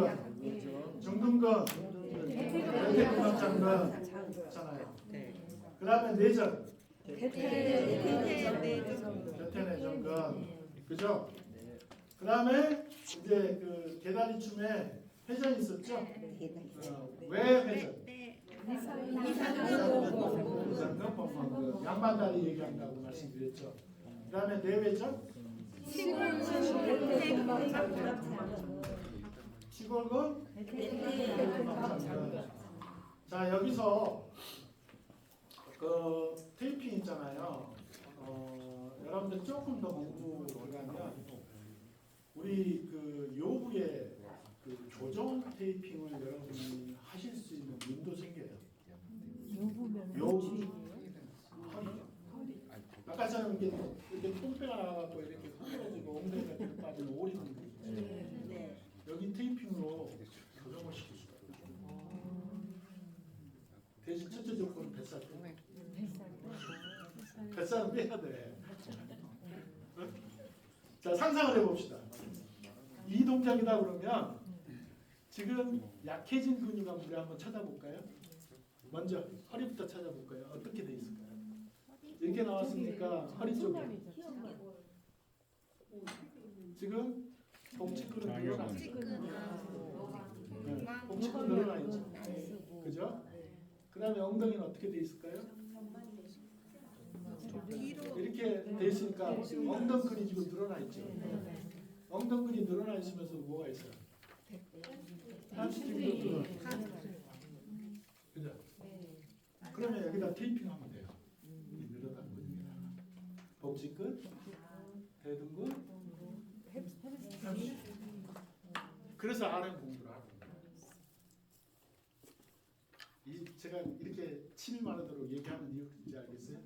대퇴근막장근 있잖아요. 그 다음에 내전 대퇴내전근, 그죠? 그 다음에 이제 그 개다리춤에 회전 있었죠? 왜 회전? 이상근, 범망근, 양반다리 얘기한다고 말씀드렸죠. 그 다음에 내외전? 시골근? 자, 여기서 그 테이핑 있잖아요. 여러분들 조금 더 공부 들어가면 우리 그 요구의 그 조정 테이핑을 여러분이 하실 수 있는 눈도 생겨요. 요구 허리. 아까처럼 이렇게 똥배가 나가고 이렇게 흐드러지고 엉덩이가 뒤로 빠지는 오리근 여기 테이핑으로 조정을 시킬 수가 있어요. 대신 첫째 조건은 뱃살 빼. 뱃살은 빼야 돼. 자, 상상을 해봅시다. 이 동작이다 그러면 지금 약해진 근육 한번 한번 찾아볼까요? 먼저 허리부터 찾아볼까요? 어떻게 돼 있을까요? 이렇게 나왔으니까 허리 쪽에 지금 복직근은 늘어나 있죠. 복직근 늘어나 있죠. 그죠? 그 다음에 엉덩이는 어떻게 돼 있을까요? 이렇게 돼 있으니까 엉덩근이 지금 늘어나 있죠. 엉덩근이 늘어나 있으면서 뭐가 있어요? hamstring도 늘어나 있죠. 그죠? 그러면 여기다 테이핑하면 돼요. 이 늘어난 근육에다가 복직근, 대둔근, hamstring. 그래서 RM 공부를 하는 거예요. 제가 이렇게 침이 많도록 얘기하는 이유인지 알겠어요?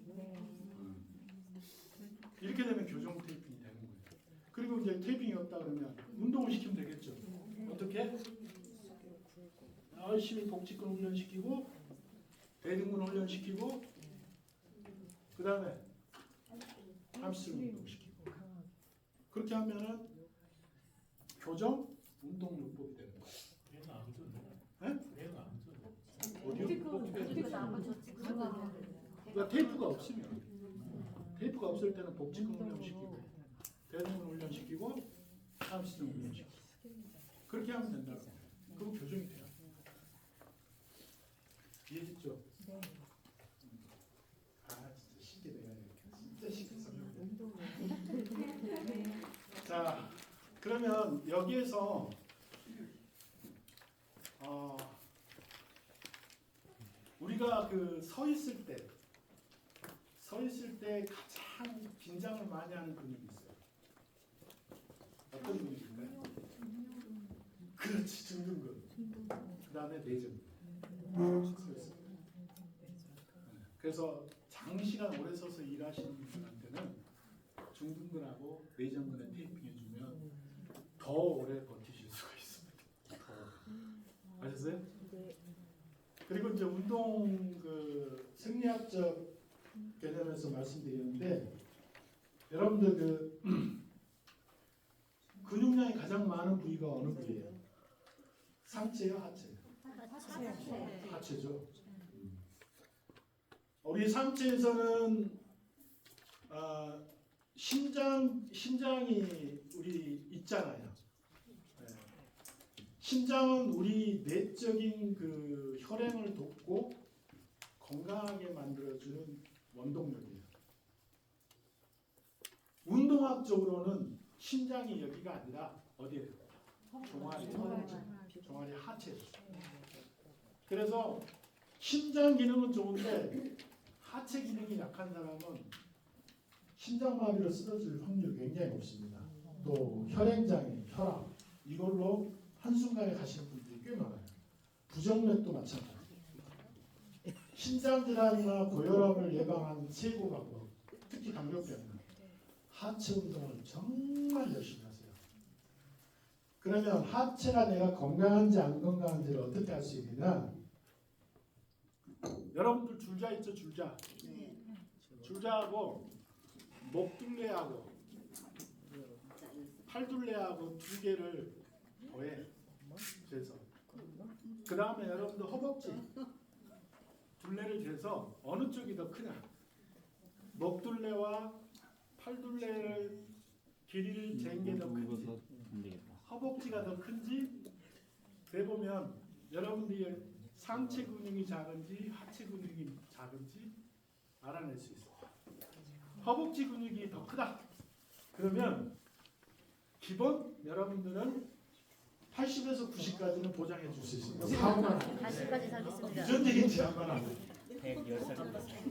이렇게 되면 교정 테이핑이 되는 거예요. 그리고 이제 테이핑이 없다 그러면 운동을 시키면 되겠죠. 어떻게? 열심히 복직근 훈련시키고 대둔근 훈련시키고 그 다음에 함스트링 운동시키고 그렇게 하면은 교정 운동요법이 되는 거예요. 얘는 안 좋네. 네? 얘는 안 좋네. 어디요? 그러니까 테이프가 없으면 테이프가 없을 때는 복직근 훈련시키고 대둔근 훈련시키고 함스트링 훈련시키고 그렇게 하면 된다고. 그럼 교정이 돼요. 이해했죠? 네. 아 진짜 쉽게 내가 이렇게 진짜 쉽게 설명해. 자 그러면 여기에서 우리가 그 서 있을 때 가장 긴장을 많이 하는 근육이 있어요. 어떤 근육일까요? 그렇지, 중둔근. 그 다음에 내전근. 그래서 장시간 오래 서서 일하시는 분들한테는 중둔근하고 내전근에 테이핑해주면 더 오래 버티실 수가 있습니다. 더. 아셨어요? 그리고 이제 운동 그 생리학적 개념에서 말씀드리는데 여러분들 그 근육량이 가장 많은 부위가 어느 부위예요? 상체요, 하체요? 하체죠. 우리 상체에서는 심장이 우리 있잖아요. 네. 심장은 우리 내적인 그 혈행을 돕고 건강하게 만들어주는 원동력이에요. 운동학적으로는 심장이 여기가 아니라 어디예요? 종아리 하체예요. 그래서 심장 기능은 좋은데 하체 기능이 약한 사람은 심장마비로 쓰러질 확률이 굉장히 높습니다. 또 혈행장애, 혈압 이걸로 한순간에 가시는 분들이 꽤 많아요. 부정맥도 마찬가지. 심장질환이나 고혈압을 예방하는 최고 방법, 특히 당뇨병은 하체 운동을 정말 열심히 하세요. 그러면 하체가 내가 건강한지 안 건강한지를 어떻게 알 수 있느냐? 여러분들 줄자 있죠, 줄자. 줄자하고 목둘레하고 팔둘레하고 두 개를 더해. 재서. 그 다음에 여러분들 허벅지 둘레를 재서 어느 쪽이 더 크냐? 목둘레와 팔둘레를 길이를 잰 게 더 큰지 허벅지가 더 큰지 대보면 여러분들이 상체 근육이 작은지 하체 근육이 작은지 알아낼 수 있어요. 허벅지 근육이 더 크다. 그러면 기본 여러분들은 80에서 90까지는 보장해 줄 수 있습니다. 사고가 나요. 40까지 살겠습니다. 유전적인 제한만 안 돼요.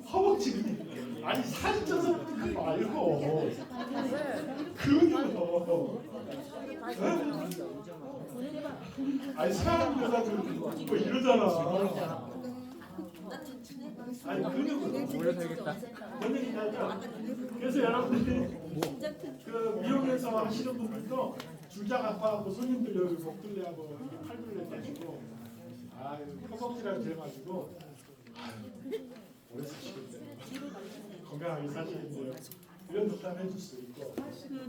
허벅지 근육 아니 살쪄서 그거 말고 근육으로 아니 사람 여자들 뭐 이러잖아. 아니 근육으로 오래 살겠다. 뭔 얘기냐면 그래서 여러분들이 그 미용에서 하시는 분들도 줄자 갖고 손님들 여기 목둘레하고 팔둘레 떼주고 아유 허벅지랑 재가지고 오래 사시겠대요. 건강하게 사시겠대요. 이런 부담 해줄 수 있고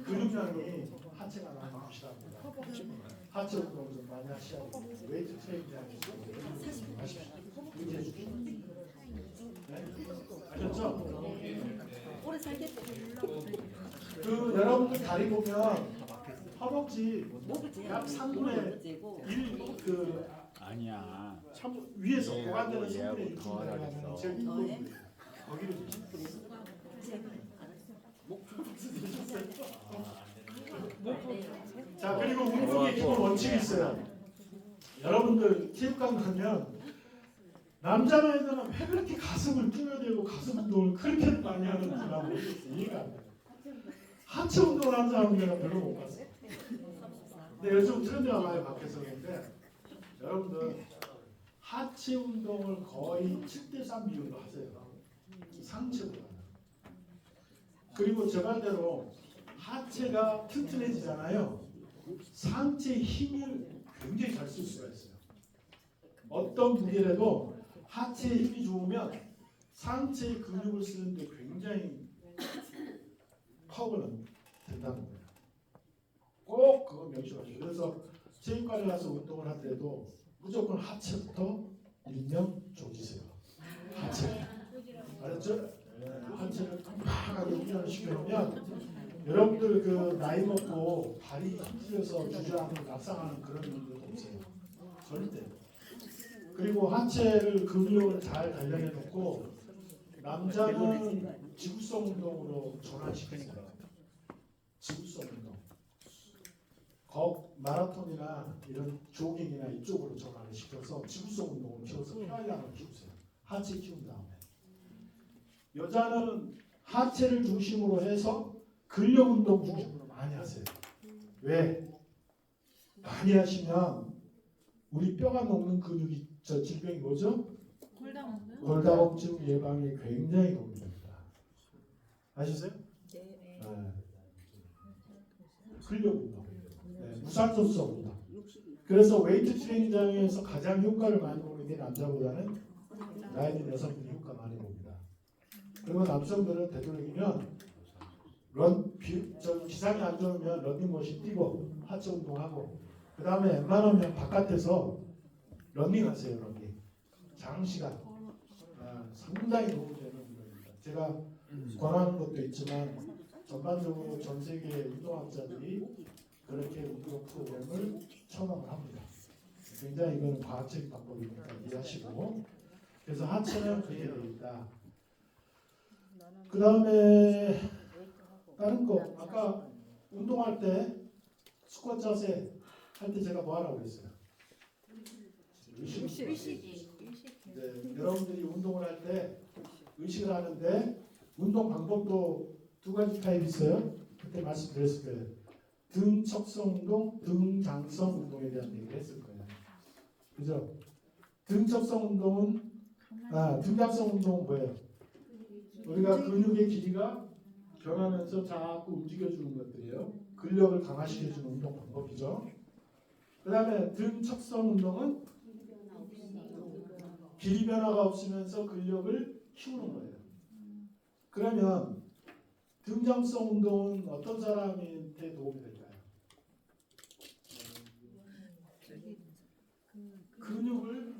근육량이 하체가 많이 부실합니다. 하체 운동 좀 많이 하셔야 됩니다. 웨이트 트레이닝 하시고 하십시오. 유지해 주십시오. 네? 아셨죠? 오래 살겠대. 그 여러분들 다리 보면 허벅지 약 3분의 1 그 아니야. 위에서 보관되는 얘하고 3분의 1 더 정도가 하겠어. 제일 이쁜 거기를 자 그리고 운동의 기본 원칙이 있어요. 여러분들 체육관 가면 남자나 여자나 왜 그렇게 가슴을 뚫어대고 가슴 운동을 그렇게 많이 하는지 나 모르겠어. 이해가 안 돼. 하체 운동을 하는 사람은 내가 별로 못 봤어. 근데 요즘 트렌드가 많이 바뀌어서 그런데 여러분들 하체 운동을 거의 7대3 비율로 하세요. 상체보다. 그리고 저 말대로 하체가 튼튼해지잖아요. 상체의 힘을 굉장히 잘 쓸 수가 있어요. 어떤 무게라도 하체의 힘이 좋으면 상체의 근육을 쓰는데 굉장히 파워가 된다는 거예요. 꼭 그거 명심하세요. 그래서 체육관에 가서 운동을 할 때도 무조건 하체부터 일명 조지세요. 하체. 알았죠? 하체를 팽팽하게 훈련을 시켜놓으면 여러분들 그 나이 먹고 다리 힘들어서 주저하는 낙상하는 그런 분들도 없어요. 절대. 그리고 하체를 근육을 잘 단련해 놓고 남자는 지구성 운동으로 전환시키세요. 지구성 운동. 마라톤이나 이런 조깅이나 이쪽으로 전환을 시켜서 지구성 운동을 키워서 폐활량을 키우세요. 하체 키운 다음에. 여자는 하체를 중심으로 해서 근력 운동 중심으로 많이 하세요. 왜? 많이 하시면 우리 뼈가 녹는 근육이 저 질병이 뭐죠? 골다공증 예방에 굉장히 도움이 됩니다. 아시세요? 네. 네. 근력 운동, 네. 무산소성 운동. 그래서 웨이트 트레이닝장에서 가장 효과를 많이 보는 게 남자보다는 나이 든 여성분이 효과 많이 봅니다. 그리고 남성들은 되도록이면 기상이 안 좋으면 러닝머신 뛰고 하체 운동하고 그 다음에 웬만하면 바깥에서 러닝하세요. 러닝 장시간 상당히 도움이 되는 운동입니다. 제가 권하는 것도 있지만 전반적으로 전 세계 운동학자들이 그렇게 운동 프로그램을 처방을 합니다. 굉장히 이거는 과학적인 방법이니까 이해하시고 그래서 하체는 그렇게 되어 있다. 그 다음에 다른 거 아까 운동할 때 스쿼트 자세 할 때 제가 뭐 하라고 그랬어요? 의식. 네, 여러분들이 운동을 할 때 의식을 하는데 운동 방법도 두 가지 타입 있어요. 그때 말씀드렸을 거예요. 등척성 운동, 등장성 운동에 대한 얘기를 했을 거예요. 그죠? 등척성 운동은 등장성 운동은 뭐예요? 우리가 근육의 길이가 변하면서 자꾸 움직여주는 것들이에요. 근력을 강화시켜주는 운동 방법이죠. 그 다음에 등척성 운동은 길이 변화가 없으면서 근력을 키우는 거예요. 그러면 등장성 운동은 어떤 사람한테 도움이 될까요? 근육을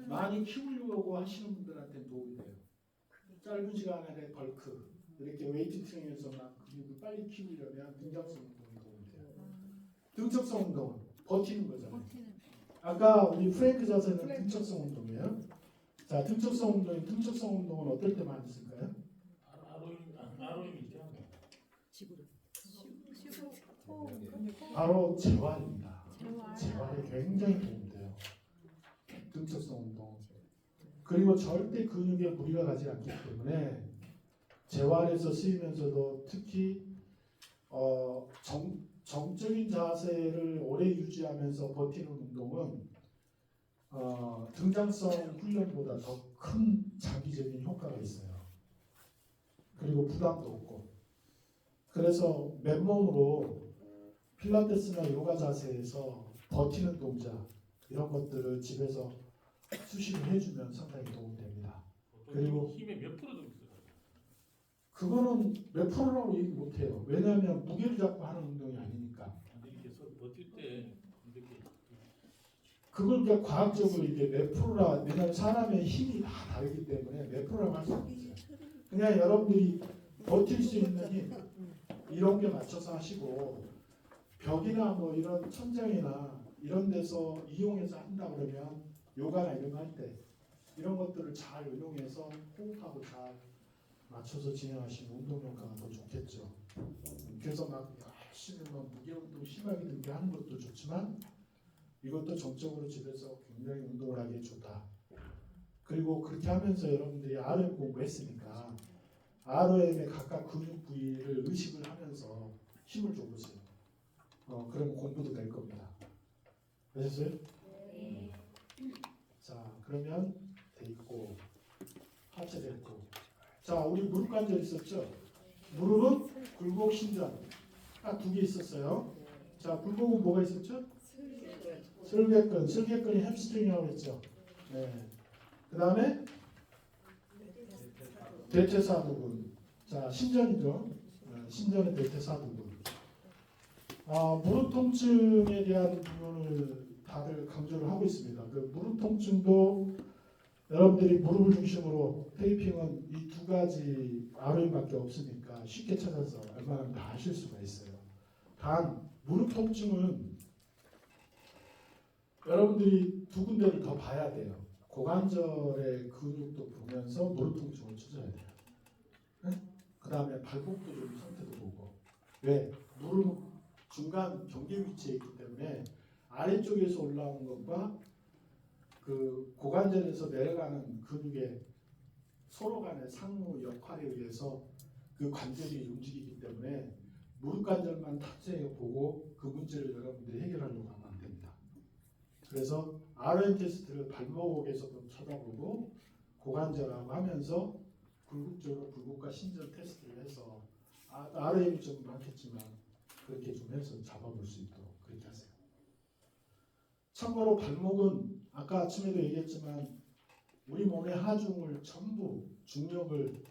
많이 키우려고 하시는 분들한테 도움이 돼요. 짧은 시간 안에 벌크 이렇게 웨이트 트레이닝에서만 근육을 빨리 키우려면 등장성 운동이 도움이 돼요. 등척성 운동은 버티는 거잖아요. 아까 우리 프랭크 자세는 등척성 운동이에요. 자, 등척성 운동은 어떨 때 많이 쓸까요? 아로임 있죠. 지구를. 바로 재활입니다. 재활에 굉장히 도움이 돼요. 등척성 운동. 그리고 절대 근육에 무리가 가지 않기 때문에 재활에서 쓰이면서도 특히 정적인 자세를 오래 유지하면서 버티는 운동은 등장성 훈련보다 더 큰 장기적인 효과가 있어요. 그리고 부담도 없고. 그래서 맨몸으로 필라테스나 요가 자세에서 버티는 동작 이런 것들을 집에서 수시로 해주면 상당히 도움이 됩니다. 그리고 힘의 몇 프로 정도 있어요? 그거는 몇 프로라고 얘기 못해요. 왜냐하면 무게를 잡고 하는 운동이 아니니까. 이렇게 버틸 때 이렇게 그걸 그냥 과학적으로 이게 몇 프로라, 왜냐하면 사람의 힘이 다 다르기 때문에 몇 프로라고 할 수 없어요. 그냥 여러분들이 버틸 수 있는 힘 이런 게 맞춰서 하시고 벽이나 뭐 이런 천장이나 이런 데서 이용해서 한다 그러면 요가나 이런 거 할 때 이런 것들을 잘 응용해서 호흡하고 잘 맞춰서 진행하시면 운동 효과가 더 좋겠죠. 그래서 막 열심히 막 무게 운동 심하게 들게 하는 것도 좋지만 이것도 정적으로 집에서 굉장히 운동을 하기에 좋다. 그리고 그렇게 하면서 여러분들이 RM 공부했으니까 ROM의 각각 근육 부위를 의식을 하면서 힘을 줘보세요. 그러면 공부도 될 겁니다. 아셨어요? 네. 자, 그러면 돼 있고 하체 됐고. 자, 우리 무릎 관절 있었죠? 무릎은 굴곡 신전 딱 두 개 있었어요. 자, 굴곡은 뭐가 있었죠? 슬개근, 햄스트링이라고 했죠. 네. 그 다음에 대퇴사두근. 자, 신전이죠. 신전의 대퇴사두근. 무릎 통증에 대한 부분을 다들 강조를 하고 있습니다. 그 무릎 통증도 여러분들이 무릎을 중심으로 테이핑은 이 두 가지 ROM밖에 없으니까 쉽게 찾아서 웬만하면 다 하실 수가 있어요. 단 무릎 통증은 여러분들이 두 군데를 더 봐야 돼요. 고관절의 근육도 보면서 무릎 통증을 찾아야 돼요. 네? 그 다음에 발목도 좀 상태도 보고. 왜? 무릎 중간 경계 위치에 있기 때문에 아래쪽에서 올라오는 것과 그 고관절에서 내려가는 근육의 서로 간의 상호 역할에 의해서 그 관절이 움직이기 때문에 무릎 관절만 탑재해 보고 그 문제를 여러분들이 해결하려고 하면 안 됩니다. 그래서 RM 테스트를 발목에서도 쳐다보고 고관절하고 하면서 굴곡적으로 굴곡과 신전 테스트를 해서 RM이 좀 많겠지만 그렇게 좀 해서 잡아볼 수 있도록 그렇게 하세요. 참고로 발목은 아까 아침에도 얘기했지만 우리 몸의 하중을 전부 중력을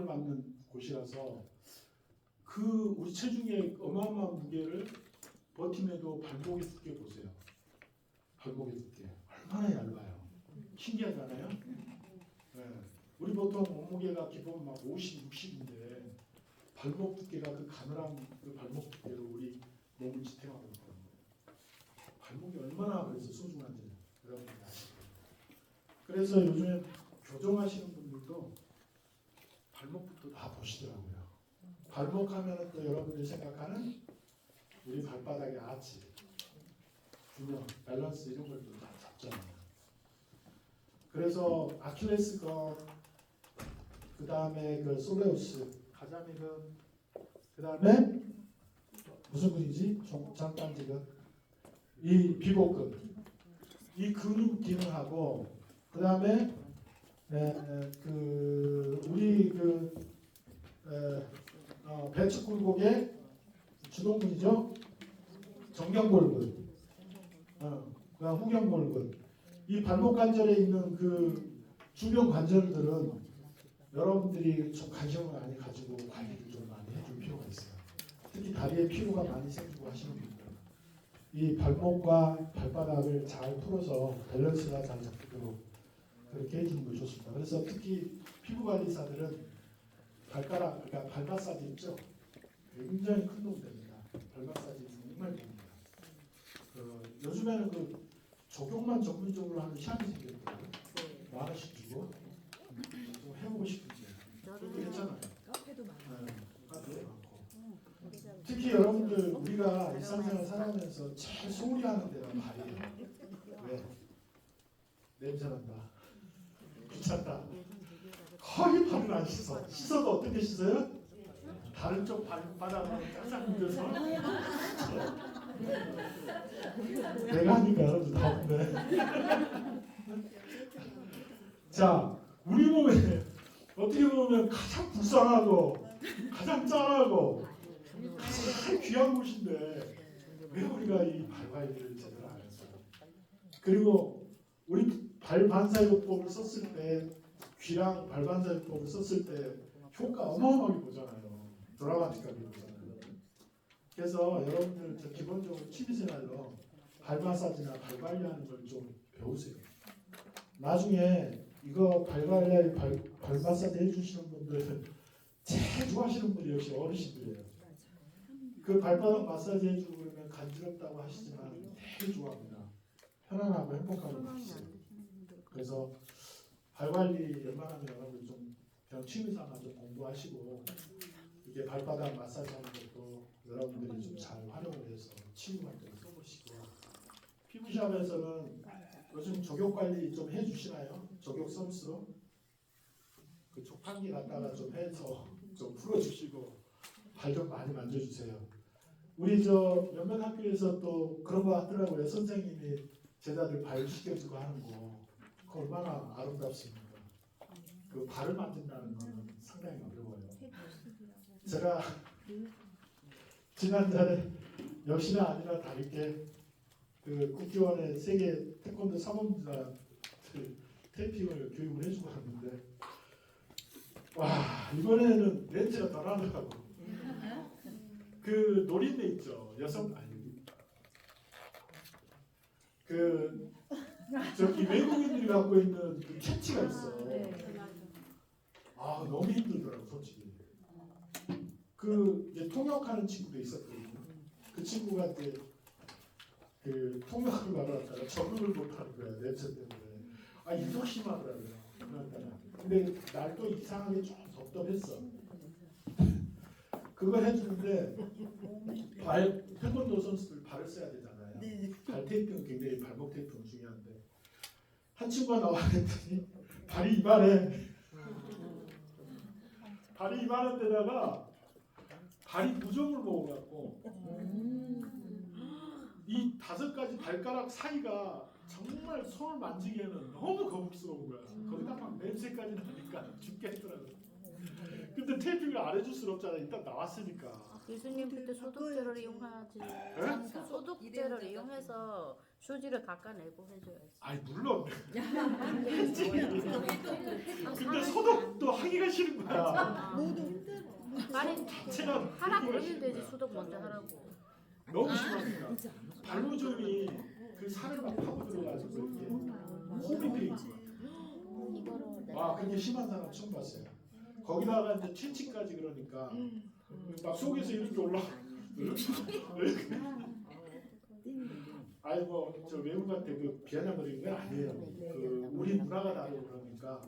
받는 곳이라서 그 우리 체중의 어마어마한 무게를 버팀에도 발목의 두께 보세요. 발목의 두께 얼마나 얇아요. 신기하잖아요. 네. 우리 보통 몸무게가 기본 막 50, 60인데 발목 두께가 그 가늘한 그 발목 두께로 우리 몸을 지탱하고 있거든요. 발목이 얼마나 그래서 소중한지 여러분들이 아시죠? 그래서 요즘에 교정하시는 분들도 발목부터 다 보시더라고요. 발목 하면은 또 여러분들이 생각하는 우리 발바닥의 아치, 균형, 밸런스 이런 걸 또 다 잡잖아요. 그래서 아킬레스건, 그 다음에 그 솔레우스, 가자미근, 그 다음에 무슨 근이지? 장단지근, 이 비복근, 이 근육 기능하고 그 다음에 우리 배측굴곡의 주동근이죠. 정경골근, 그다음 후경골근. 이 발목 관절에 있는 그 주변 관절들은 여러분들이 좀 관심을 많이 가지고 관리를 좀 많이 해줄 필요가 있어요. 특히 다리에 피로가 많이 생기고 하시는 분들, 이 발목과 발바닥을 잘 풀어서 밸런스가 잘 잡히도록 그렇게 해주는 거 좋습니다. 그래서 특히 피부관리사들은 발가락, 그러니까 발 마사지 있죠? 굉장히 큰 도움 됩니다. 발 마사지 정말 됩니다. 요즘에는 그 족욕만 전문적으로 하는 샵이 생겼거든요. 만 원씩 주고 좀 해보고 싶은데 그것도 괜찮아요. 카페도 많아요. 네, 카페도 많고. 특히 여러분들 우리가 일상생활 살아가면서 제일 소홀히 하는 데가 발이에요. 왜? 냄새난다. 귀찮다. 거의 발을 안 씻어. 씻어도 어떻게 씻어요? 다른 쪽 발바닥으로 쫙 묻어서 내가 하니까 여러분 다 없네. 자, 우리 몸에 어떻게 보면 가장 불쌍하고 가장 짠하고 가장 귀한 곳인데 왜 우리가 이 발 관리를 제대로 안 했어요? 그리고 우리 발 반사요법을 썼을 때 귀랑 발 반사요법을 썼을 때 효과 어마어마하게 보잖아요. 드라마틱하게 보잖아요. 그래서 여러분들 저 기본적으로 취미생활로 발 마사지나 발 관리하는 걸 좀 배우세요. 나중에 이거 발 관리, 발 마사지 해주시는 분들 제일 좋아하시는 분이 역시 어르신들이에요. 그 발바닥 마사지 해주고 그러면 간지럽다고 하시지만 되게 좋아합니다. 편안하고 행복하고 맛있어요. 그래서 발 관리 웬만하면 여러분 좀 그냥 취미삼아 좀 공부하시고 이게 발바닥 마사지 하는 것도 여러분들이 좀 잘 활용을 해서 친구한테 써보시고 피부샵에서는 요즘 족욕 관리 좀 해주시나요? 족욕 서비스로 그 족판기 갖다가 좀 해서 좀 풀어주시고 발 좀 많이 만져주세요. 우리 저 몇몇 학교에서 또 그런 거 하더라고요. 선생님이 제자들 발 씻겨주고 하는 거 그거 얼마나 아름답습니까? 그 발을 만진다는 건 상당히 어려워요. 제가 지난달에 역시나 아니라 다르게 그 국기원의 세계 태권도 사범자 테이핑을 교육을 해주고 왔는데 와 이번에는 렌즈가 더 나더라고. 그 노린데 있죠 여성 아니 그 저기 외국인들이 갖고 있는 그 캐치가 있어. 아 너무 힘들더라고 솔직히. 그 이제 통역하는 친구도 있었거든요. 그 친구가 이제 그 통역을 받았다가 적응을 못하는 거야 냄새 때문에. 아 이거 심하더라고요. 근데 날도 이상하게 좀 덥덥했어. 그걸 해주는데 발 태권도 선수들 발을 써야 되잖아요. 발 테이핑은 굉장히 발목 테이핑은 중요한데 한 친구가 나왔더니 발이 이만해. 발이 이만한 데다가 발이 무좀을 먹어갖고 이 5가지 발가락 사이가 정말 손을 만지기에는 너무 거북스러운 거야. 거기다 막 냄새까지 나니까 죽겠더라고. 근데 테이핑을 안 해줄 수 없잖아. 일단 나왔으니까. 교수님 그때 소독제를 이용하지. 소독제를 이용해서 휴지를 닦아내고 해줘야지. 아이 물론. 근데 소독도 하기가 싫은 거야. 아니 자체가 하라 되기가 그러면 싫은 되지 거야. 소독 먼저 하라고. 너무 심하니까. 발무좀이 그 살을 막 파고 들어가지고 이렇게 홈이 돼 있는 거야. 이거로 와 그게 심한 사람 처음 봤어요. 거기다가 이제 칠치까지 그러니까 막 속에서 이렇게 올라. 아니 뭐저 외국한테 그 비아냥거리는 건 아니에요. 그 우리 문화가 다르고 그러니까.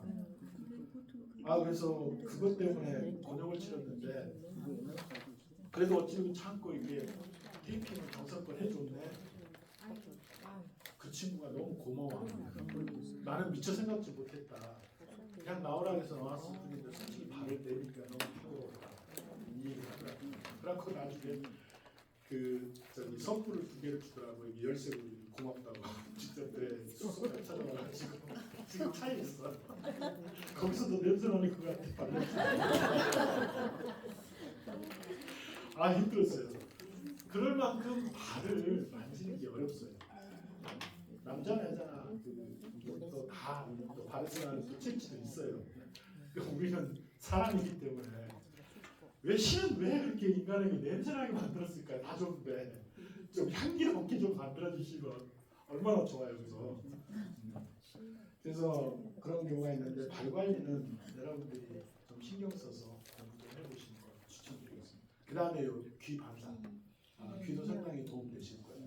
아 그래서 그것 때문에 곤욕을 치렀는데 그래도 어찌 참고 이렇게 테이핑을 정성껏 해줬네. 그 친구가 너무 고마워. 나는 미처 생각지 못했다. 그냥 나오라 해서 나왔을 뿐인데 솔직히 발을 내니까 너무 부끄러웠다. 이 얘기를 하더라고요. 그래갖고 나중에 그 저기 선물을 2개를 주더라고. 이게 열쇠로 고맙다고. 직접 내 숙소에 찾아와가지고 지금 차에 있어. 거기서도 냄새 나는 것 같아. 아 힘들었어요. 그럴 만큼 발을 만지는 게 어렵어요. 남자나 여자나 또다 발을 쓰는 또 체질도 있어요. 우리는 사람이기 때문에 왜 신은 왜 그렇게 인간에게 냄새나게 만들었을까? 다 좋은데 좀 향기롭게 좀 만들어 주시면 얼마나 좋아요. 그래서 그래서 그런 경우가 있는데 발 관리는 여러분들이 좀 신경 써서 공부 좀 해보시는 걸 추천드리겠습니다. 그 다음에 귀 반사. 귀도 상당히 도움 되실 거예요.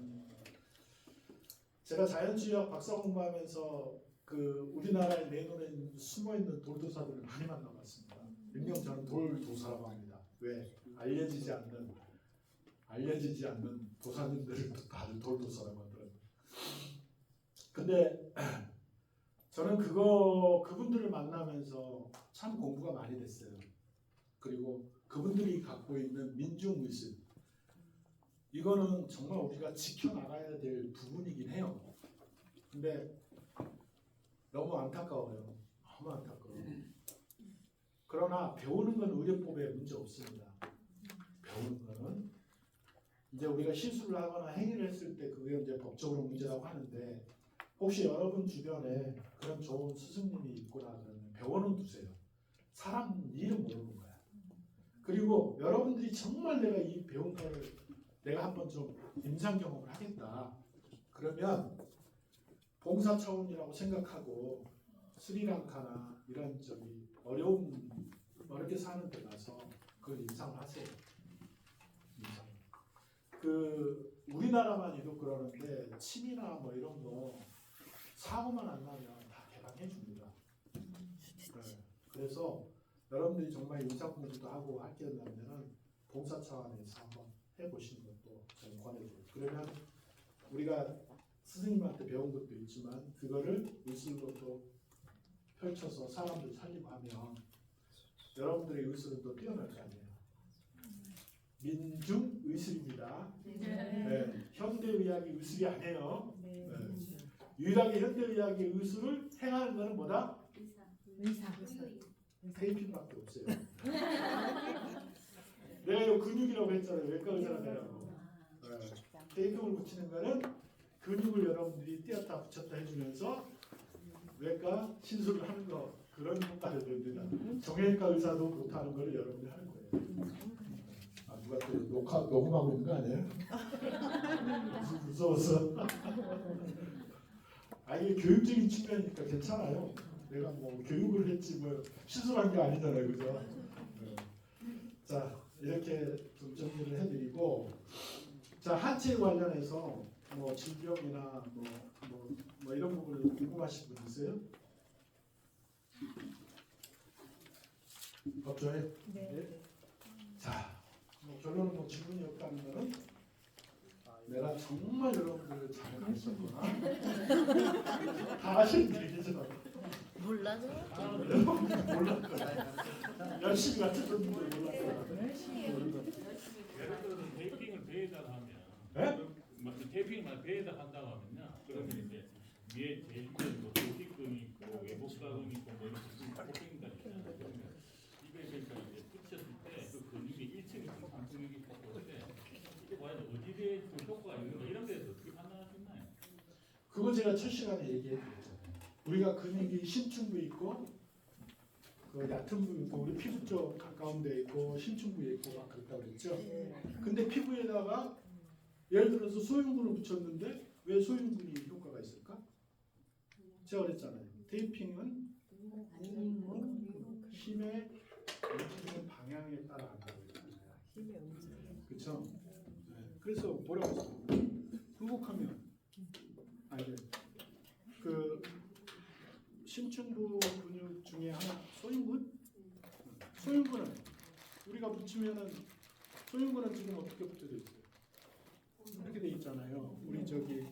제가 자연치유학 박사 공부하면서 그 우리나라에 내놓은 숨어있는 돌도사들을 많이 만나봤습니다. 일명 저는 돌도사라고 합니다. 왜? 알려지지 않는 도사님들을 다들 돌도사라고 하더라고요. 근데 저는 그분들을 만나면서 참 공부가 많이 됐어요. 그리고 그분들이 갖고 있는 민중의식, 이거는 정말 우리가 지켜나가야 될 부분이긴 해요. 근데 너무 안타까워요. 너무 안타까워요. 그러나 배우는 건 의료법에 문제 없습니다. 배우는 거는 이제 우리가 실수를 하거나 행위를 했을 때 그게 이제 법적으로 문제라고 하는데, 혹시 여러분 주변에 그런 좋은 스승님이 있거나 그러면 배워는 두세요. 사람 일은 모르는 거야. 그리고 여러분들이 정말 내가 이 배운 거를 내가 한번 좀 임상 경험을 하겠다. 그러면 봉사 차원이라고 생각하고 스리랑카나 이런 어렵게 사는 데 가서 그걸 임상을 하세요. 임상. 우리나라만 해도 그러는데 침이나 뭐 이런 거 사고만 안 나면 다 개방해 줍니다. 네. 그래서 여러분들이 정말 임상 공부도 하고 할 게 있다면 봉사 차원에서 한번 해보시는 것도 저는 권해줘요. 그러면 우리가 스승님한테 배운 것도 있지만 그거를 의술로 또 펼쳐서 사람들 살리고 하면 여러분들의 의술은 또 뛰어날 거 아니에요. 민중 의술입니다. 네. 현대의학이 의술이 아니에요. 네. 유일하게 현대의학의 의술을 행하는 것은 뭐다? 의사. 테이핑밖에 없어요. 내가 이거 근육이라고 했잖아요. 외과 의사가 되라고. 네. 테이핑을 붙이는 거는 근육을 여러분들이 띄었다 붙였다 해주면서 외과 신술을 하는 거, 그런 효과를 냅니다. 정형외과 의사도 못하는 걸 여러분들이 하는 거예요. 누가 또 녹음하고 있는 거 아니에요? 무서워서. 이게 교육적인 측면이니까 괜찮아요. 내가 뭐 교육을 했지 뭐 시술한 게 아니잖아요, 그죠? 네. 자, 이렇게 좀 정리를 해드리고, 자, 하체 관련해서 뭐 질병이나 뭐 이런 부분을 궁금하신 분 있어요? 없죠? 네. 자, 결론은 뭐 질문이 없다는 거는 내가 정말 여러분들을 잘 가르쳤구나. 다 아시는 얘기죠. 몰라서 몰랐구나. 열심히 가르쳤는데 몰랐구나. 예를 들어서 테이핑을 배에다가 하면, 테이핑을 배에다 한다고 하면요. 그러면 이제 위에 제일 뭐 조직근이 있고 외복사근이 있고 뭐 이렇게 꼽힌다니까. 그러면 이거에 그러니까 이제 붙였을 때 그 근육이 1층이 있고 3층이 있고 그런데 이게 과연 어디에 그 효과가 있는가 이런 데서 어떻게 판단하셨나요? 그거 제가 첫 시간에 얘기했잖아요. 우리가 근육이 심층부에 있고 그 얕은 부위 있고 우리 피부 쪽 가까운 데 있고 심층부에 있고 막 그렇다고 그랬죠. 근데 피부에다가 예를 들어서 소형군을 붙였는데 왜 소형군이 효과가 있을까? 제가 그랬잖아요. 테이핑은 힘의 움직이는 방향에 따라 한다고 했잖아요. 그렇죠? 네. 그래서 뭐라고 했어요? 굴곡하면 그 심층부 근육 중에 하나 소흉근? 소흉근은 우리가 붙이면은 소흉근은 지금 어떻게 붙여져 있어요? 이렇게 돼 있잖아요. 우리 저기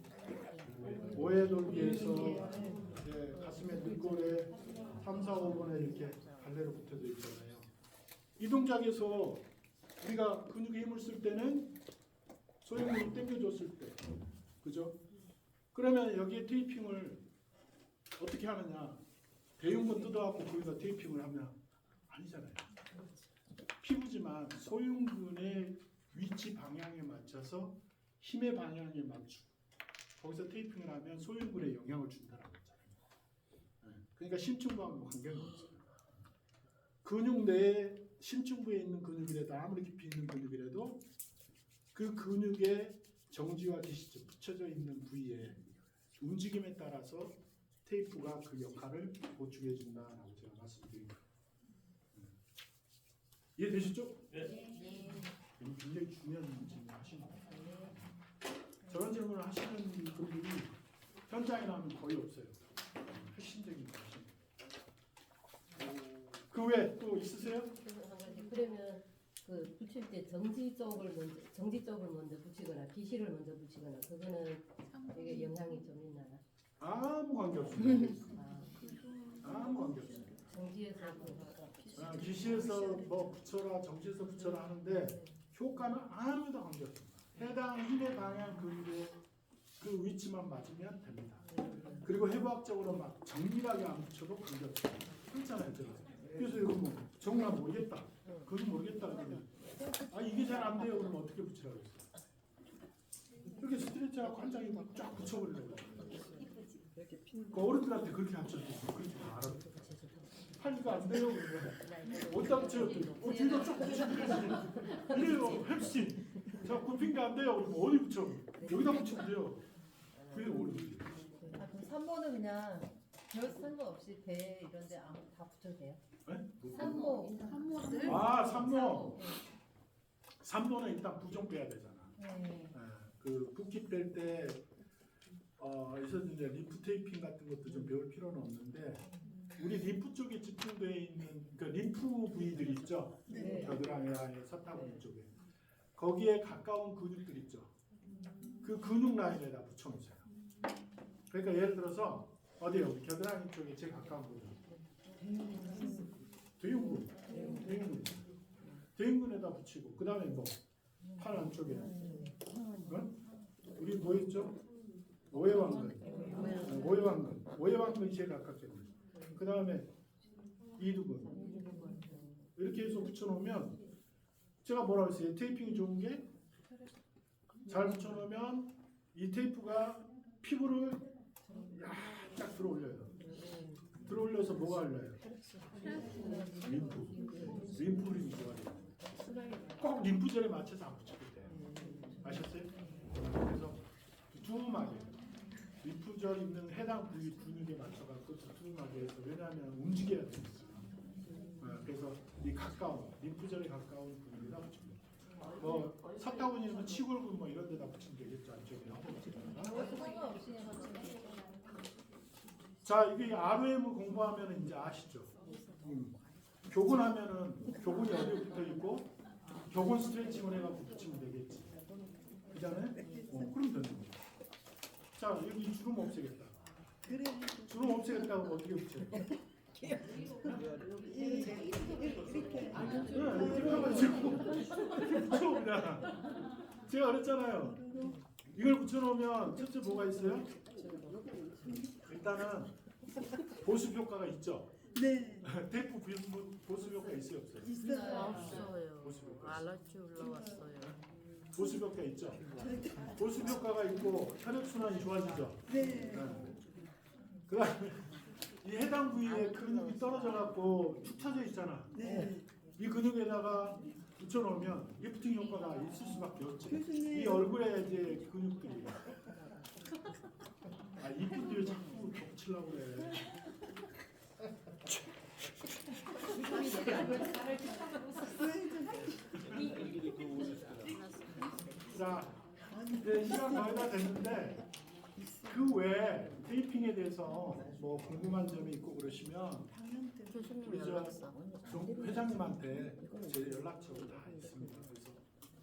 오해돌기에서 가슴에 등골에 3, 4, 5번에 이렇게 갈래로 붙여져 있잖아요. 이 동작에서 우리가 근육에 힘을 쓸 때는 소흉근을 당겨줬을 때, 그죠? 그러면 여기에 테이핑을 어떻게 하느냐? 대흉근 뜯어갖고 거기다 테이핑을 하면 아니잖아요. 피부지만 소흉근의 위치 방향에 맞춰서 힘의 방향에 맞추고 거기서 테이핑을 하면 소흉근에 영향을 준다라고 했잖아요. 그러니까 심층부하고 관계가 없어요. 근육 내에 심층부에 있는 근육이라도 아무리 깊이 있는 근육이라도 그 근육의 정지와 기시점 붙여져 있는 부위에 움직임에 따라서 테이프가 그 역할을 보충해 준다라고 제가 말씀드립니다. 이해되시죠? 네. 이거 굉장히 중요한 질문 하시는 거예요. 저런 질문을 하시는 분들이 현장에 나오면 거의 없어요. 핵심적인 거 하시는 거예요. 그 외에 또 있으세요? 그러면 그 붙일 때 정지 쪽을 먼저 붙이거나 기시를 먼저 붙이거나 그거는 이게 영향이 좀 있나요? 아무 관계 없습니다. 아무 관계 없습니다. 정지에서 기시에서 뭐 붙여라 정지에서 붙여라 하는데 효과는 아무도 관계 없습니다. 해당 힘의 방향 근육의 그 위치만 맞으면 됩니다. 그리고 해부학적으로 막 정밀하게 안 붙여도 관계 없습니다. 그렇잖아요, 제가. 그래서 이거 뭐 정말 모르겠다. 그건 모르겠다 그러면 아 이게 잘 안 돼요. 그러면 어떻게 붙이라고 했어요? 이렇게 스트레치하고 한 장에 쫙 붙여버리려고. 그 어른들한테 그렇게 가르쳐주고 그렇게 다 알아. 하니까 안 돼요. 그러면 어디다 붙여요? 뒤로 쭉 붙이면 되지. 이래요. 햄스팅. 자 굽힌 게 안 돼요. 그러면 어디 붙여? 여기다 붙이면 돼요. 그게 어른들이. 아, 그럼 3번은 그냥 별 상관없이 배 이런데 아무 다 붙여도 돼요? 네? 산모. 아 3번. 3번은 일단 부종 빼야 되잖아. 네. 그 붓기 뺄 때 있어서 이제 리프 테이핑 같은 것도 좀 배울 필요는 없는데 우리 리프 쪽에 집중되어 있는 그 리프 부위들 있죠. 네. 겨드랑이나 사타구니 쪽에 거기에 가까운 근육들 있죠. 그 근육 라인에다 붙여놓으세요. 그러니까 예를 들어서 어디요? 겨드랑이 쪽에 제일 가까운 부분. 대흉근. 대흉근에다 붙이고 그 다음에 뭐 팔 안쪽에 우리 뭐 있죠? 오해왕근 제일 가깝겠네. 그 다음에 이두근 이렇게 해서 붙여놓으면 제가 뭐라고 했어요? 테이핑이 좋은 게 잘 붙여놓으면 이 테이프가 피부를 쫙 들어올려요. 들어올려서 뭐가 흘러요? 림프 흐름이 좋아요. 꼭 림프절에 맞춰서 안 붙이게 돼요. 아셨어요? 그래서 두툼하게 림프절 있는 해당 부위 근육에 맞춰갖고 두툼하게 해서 왜냐하면 움직여야 되니까. 그래서 이 가까운 림프절에 가까운 부위에다 붙입니다. 뭐 사타구니는 치골근 뭐 이런 데다 붙이면 되겠죠. 안쪽에 상관없이 자 이게 ROM 공부하면 이제 아시죠? 교근하면은 교근이 어디에 붙어 있고 교근 스트레칭을 해갖고 붙이면 되겠지. 그잖아요? 그럼 되는 거야. 자 여기 주름 없애겠다. 주름 없애겠다고 어떻게 붙여요? 이렇게 붙여 그냥. 제가 그랬잖아요. 이걸 붙여놓으면 첫째 뭐가 있어요? 일단은 보습 효과가 있죠. 네, 테이프 보습 효과 있어요 없어요? 있어요. 없어요. 보습 효과. 알러지 올라왔어요. 보습 효과 있죠. 보습 효과가 있고 혈액 순환이 좋아지죠. 네, 그다음에 이 해당 부위에 근육이 떨어져 갖고 축 처져 있잖아. 네. 이 근육에다가 붙여놓으면 리프팅 효과가 있을 수밖에 없지. 교수님. 이 얼굴에 이제 근육들이. 아 이쁜데 왜 자꾸 덮치려고 그래. 자, 이제 시간 거의 다 됐는데 그 외에 테이핑에 대해서 뭐 궁금한 점이 있고 그러시면 교수님 우리 저 연락처. 회장님한테 제 연락처가 다 있습니다. 그래서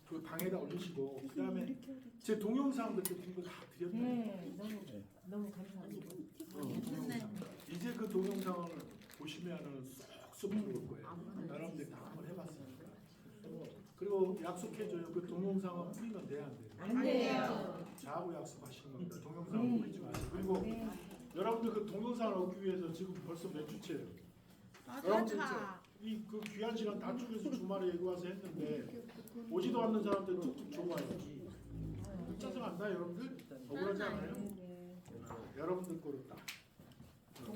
그 방에다 올리시고 그다음에 제 동영상 그때 거 다 드렸네요. 네, 너무 감사합니다. 동영상. 이제 그 동영상을 보시면은 쏙쏙 들어올 거예요. 여러분들 다 한번 해봤으니까. 그리고 약속해줘요. 그 동영상은 뿌리면 돼야 안 돼요. 안 돼요. 저하고 약속하시는 겁니다. 동영상을 뿌리지 마세요. 그리고 여러분들 그 동영상을 얻기 위해서 지금 벌써 몇 주째예요. 여러분들 이그 귀한 시간 다 쪼개서 주말에 여기 와서 했는데 오지도 않는 사람들 툭툭 줘봐요. 짜증난다 여러분들? 억울하지 않아요? 여러분들 거로 딱.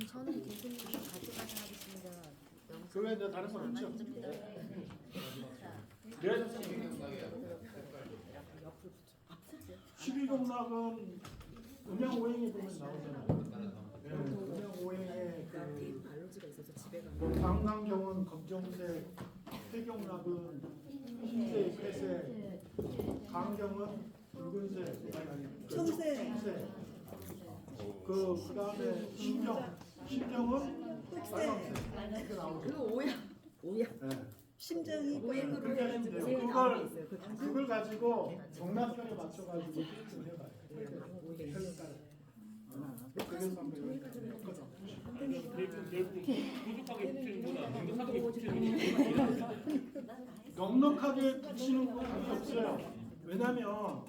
저는 교수님이 가져가셔야겠습니다. 그 외에 내가 다른 건 없죠? 네. 12경락은 음양 오행에 보면 나오잖아요. 네. 오행에 그러니까 이 그 알러지가 있어서 집에 뭐 가면 광남경은 검정색, 태경락은 흰색, 회색, 강경은 붉은색, 아니, 청색. 그다음에 신경은 빨간색 이렇게 나오죠. 그 오야 네. 심장이 오행으로 그렇게 하시면 해가지고 돼요. 제일 나온 게 있어요. 그 그걸 가지고 정답편에 맞춰가지고 테이프를 해봐요. 오행. 혈관 따라. 그래서 한번 테이프는 결국 부족하게 붙이는 거나 넉넉하게 붙이는 게 넉넉하게 붙이는 거 관계 없어요. 왜냐면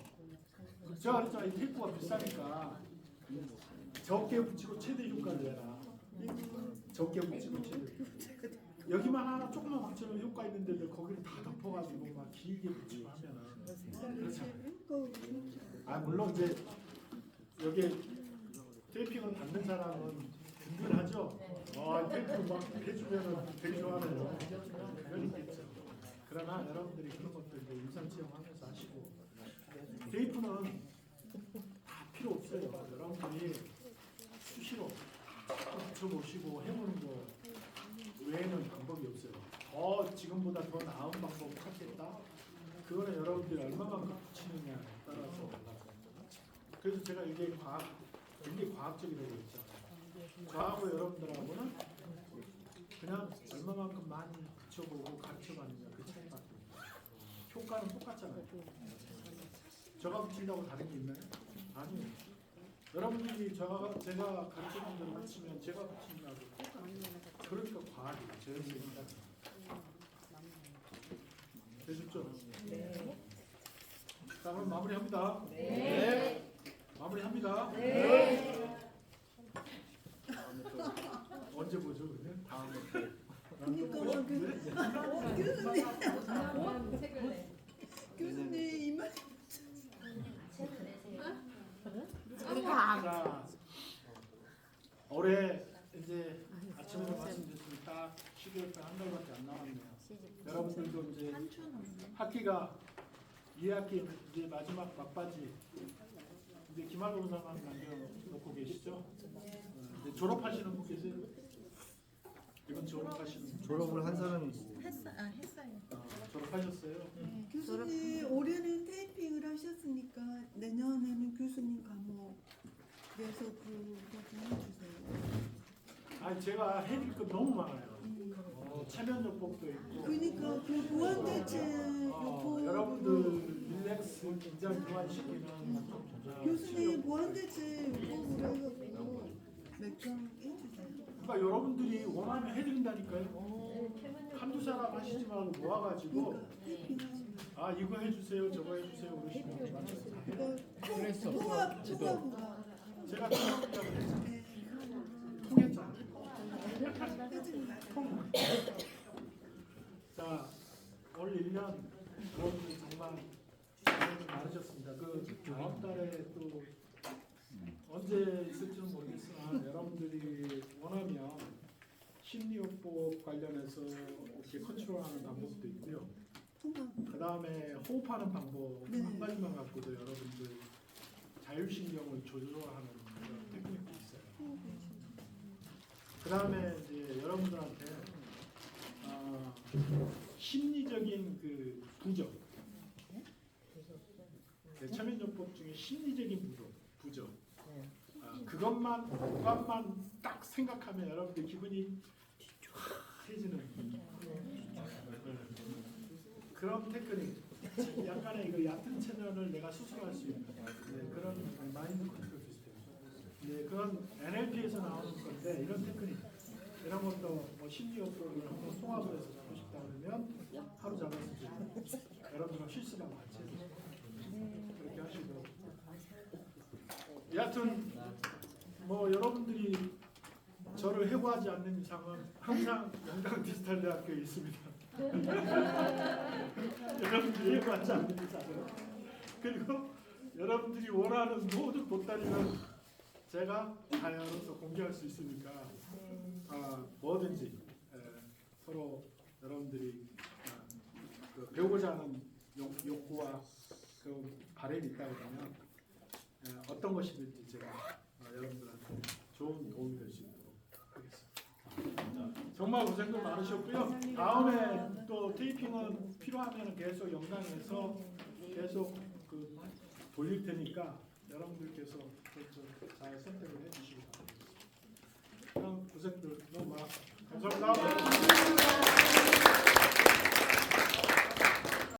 제가 그랬잖아요. 이 테이프가 비싸니까 적게 붙이고 최대 효과를 내라. 적게 붙이고 최대. 여기만 하나 조금만 붙이면 효과 있는데 거기를 다 덮어가지고 막 길게 붙이고 하면은 그렇잖아요. 아 물론 이제 여기 테이핑을 받는 사람은 든든하죠. 테이프 막 해주면은 되게 좋아하네요. 그런 있겠죠. 그러나 여러분들이 그런 것들 이제 임상 체험하면서 하시고 테이프는 다 필요 없어요. 여러분들이 수시로 붙여보시고 해보는 거 외에는 방법이 없어요. 지금보다 더 나은 방법을 찾겠다. 그거는 여러분들이 얼마만큼 붙이느냐에 따라서 달라져요. 그래서 제가 이게 굉장히 과학적이라고 했죠. 저하고 여러분들하고는 그냥 얼마만큼 많이 붙여보고 가르쳐가느냐 그 차이밖에 없어요. 효과는 똑같잖아요. 제가 붙인다고 다른 게 있나요? 아니요. 여러분들이 제가 가르쳐준 대로 붙이면 제가 붙인다고 그러니까 과학이에요. 제 생각. 되셨죠? 네. 자 그럼 마무리합니다. 네. 마무리합니다. 네. 언제 보죠? 그러면 다음에. 교수님 이만 자, 올해 이제 아침에도 말씀드렸지만 딱 12월 한 달밖에 안 남았네요. 여러분들도 이제 학기가 2학기 이제 마지막 막바지 이제 기말고사만 남겨놓고 계시죠? 이제 졸업하시는 분 계세요? 이건 졸업하시는 분. 졸업을 한 사람이 했어요. 졸업하셨어요? 교수님 올해는 테이핑을 하셨으니까 내년에는 교수님 과목 내서 그거 좀 해주세요. 아니 제가 해드릴 거 너무 많아요. 체면요법도 있고. 그러니까 그 보완대책 요거 여러분들 릴렉스 긴장 그만시키는 교수님 보완대책 요거로 해갖고 몇 점 해주세요. 그러니까 여러분들이 원하면 해드린다니까요. 한두 사람 하시지 말고 모아가지고 그러니까 테이핑하는 이거 해주세요 저거 해주세요 그러시면 맞춰서 다 해요. 그거 통합부가 제가 통합이라고 했잖아요. 네. 통했잖아요. 자, 올 1년 여러분들 정말 고생이 많으셨습니다. 그 다음 달에 또 언제 있을지는 모르겠으나 여러분들이 원하면 심리요법 관련해서 이렇게 컨트롤하는 방법도 있고요. 통합. 그 다음에 호흡하는 방법 네. 한 가지만 갖고도 여러분들 자율신경을 조절하는 그런 테크닉도 있어요. 그 다음에 이제 여러분들한테 심리적인 그 부적, 체면요법 중에 심리적인 부적, 그것만 딱 생각하면 여러분들 기분이 쫙해지는 그런 테크닉, 약간의 이거 얕은 체면을 내가 수술할 수 있는 그런 마인드 컨트롤 시스템. 그런 NLP에서 나오는 건데 이런 테크닉, 이런 것도 뭐 심리요법을 한번 통합을 해서 잡고 싶다 그러면 하루 잡았을 때 여러분과 실습하고 같이 해주세요. 그렇게 하시고. 여하튼 뭐 여러분들이 저를 해고하지 않는 이상은 항상 영광 디지털대학교에 있습니다. 여러분들이 해고하지 않는 이상은. 그리고 여러분들이 원하는 모든 보따리는 제가 자녀로서 공개할 수 있으니까 뭐든지 서로 여러분들이 그 배우고자 하는 욕구와 그 바람이 있다 그러면 어떤 것이든지 제가 여러분들한테 좋은 도움이 될 수 있도록 정말 고생도 많으셨고요. 다음에 또 테이핑은 필요하면 계속 영상에서 계속 그 돌릴 테니까 여러분들께서 잘 선택을 해주시기 바랍니다. 그럼 고생들 너무 많았습니다. 감사합니다.